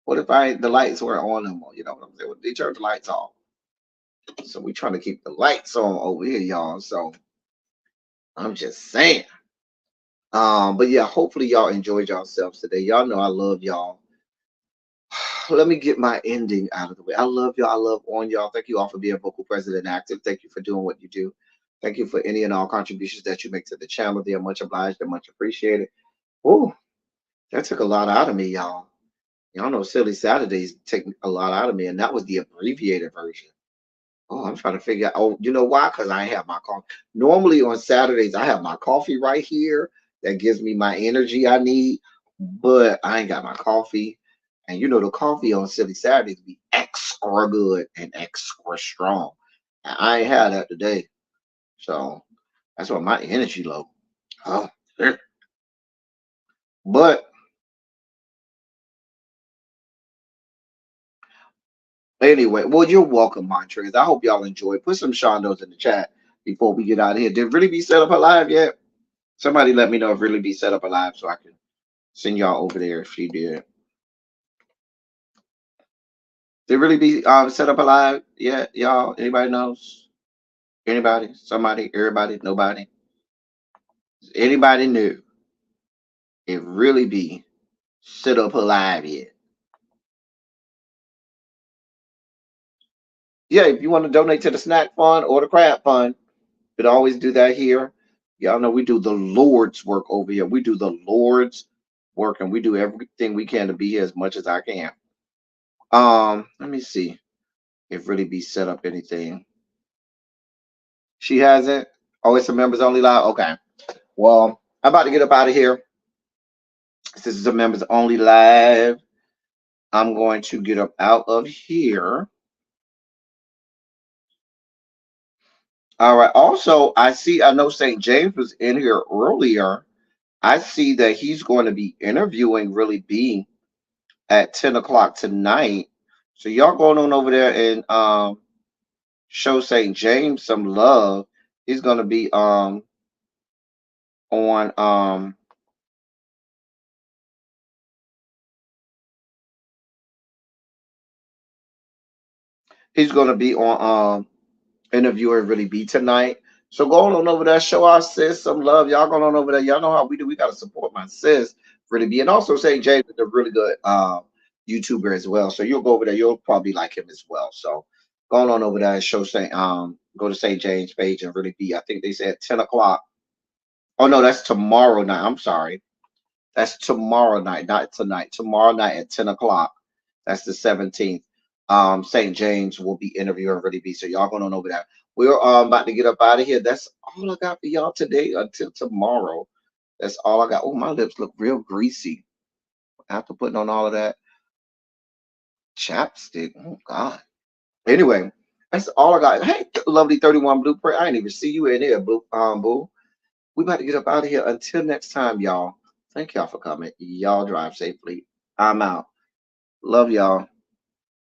What if the lights weren't on no more? You know what I'm saying? They turned the lights off. So we trying to keep the lights on over here, y'all. So I'm just saying. But yeah, hopefully y'all enjoyed yourselves today. Y'all know I love y'all. Let me get my ending out of the way. I love y'all. I love on y'all. Thank you all for being vocal, present, and active. Thank you for doing what you do. Thank you for any and all contributions that you make to the channel. They are much obliged and much appreciated. Ooh, that took a lot out of me, y'all. Y'all know Silly Saturdays take a lot out of me, and that was the abbreviated version. Oh, I'm trying to figure out. Oh, you know why? Because I have my coffee. Normally on Saturdays, I have my coffee right here that gives me my energy I need, but I ain't got my coffee. And the coffee on Silly Saturdays be extra good and extra strong. And I ain't had that today. So that's why my energy low. Oh, but anyway, well, you're welcome, Montrez. I hope y'all enjoy. Put some Shondos in the chat before we get out of here. Did Really Be set up alive yet? Somebody let me know if Really Be set up alive so I can send y'all over there if she did. Did Really Be set up alive yet, y'all? Anybody knows? Anybody? Somebody? Everybody? Nobody? Anybody knew if Really Be set up alive yet? Yeah, if you want to donate to the snack fund or the crab fund, you can always do that here. Y'all know we do the Lord's work over here. We do the Lord's work and we do everything we can to be here as much as I can. Let me see if Really Be set up anything. She hasn't. Oh, it's a members only live. Okay. Well, I'm about to get up out of here. This is a members only live. I'm going to get up out of here. All right. Also, I know St. James was in here earlier. I see that he's going to be interviewing Really B at 10 o'clock tonight. So y'all going on over there and show St. James some love. He's gonna be on he's gonna be on interviewing Really B tonight. So going on over there, show our sis some love. Y'all going on over there. Y'all know how we do. We gotta support my sis, Really B. And also St. James is a really good YouTuber as well. So you'll go over there, you'll probably like him as well. So going on over there and show St. Go to St. James page and Really B. I think they said 10 o'clock. Oh no, that's tomorrow night. I'm sorry. That's tomorrow night, not tonight. Tomorrow night at 10 o'clock. That's the 17th. St. James will be interviewing Really B. So y'all going on over there. We're about to get up out of here. That's all I got for y'all today until tomorrow. That's all I got. Oh, my lips look real greasy after putting on all of that chapstick. Oh God. Anyway, that's all I got. Hey, lovely 31 Blueprint. I didn't even see you in here, boo. We about to get up out of here. Until next time, y'all. Thank y'all for coming. Y'all drive safely. I'm out. Love y'all.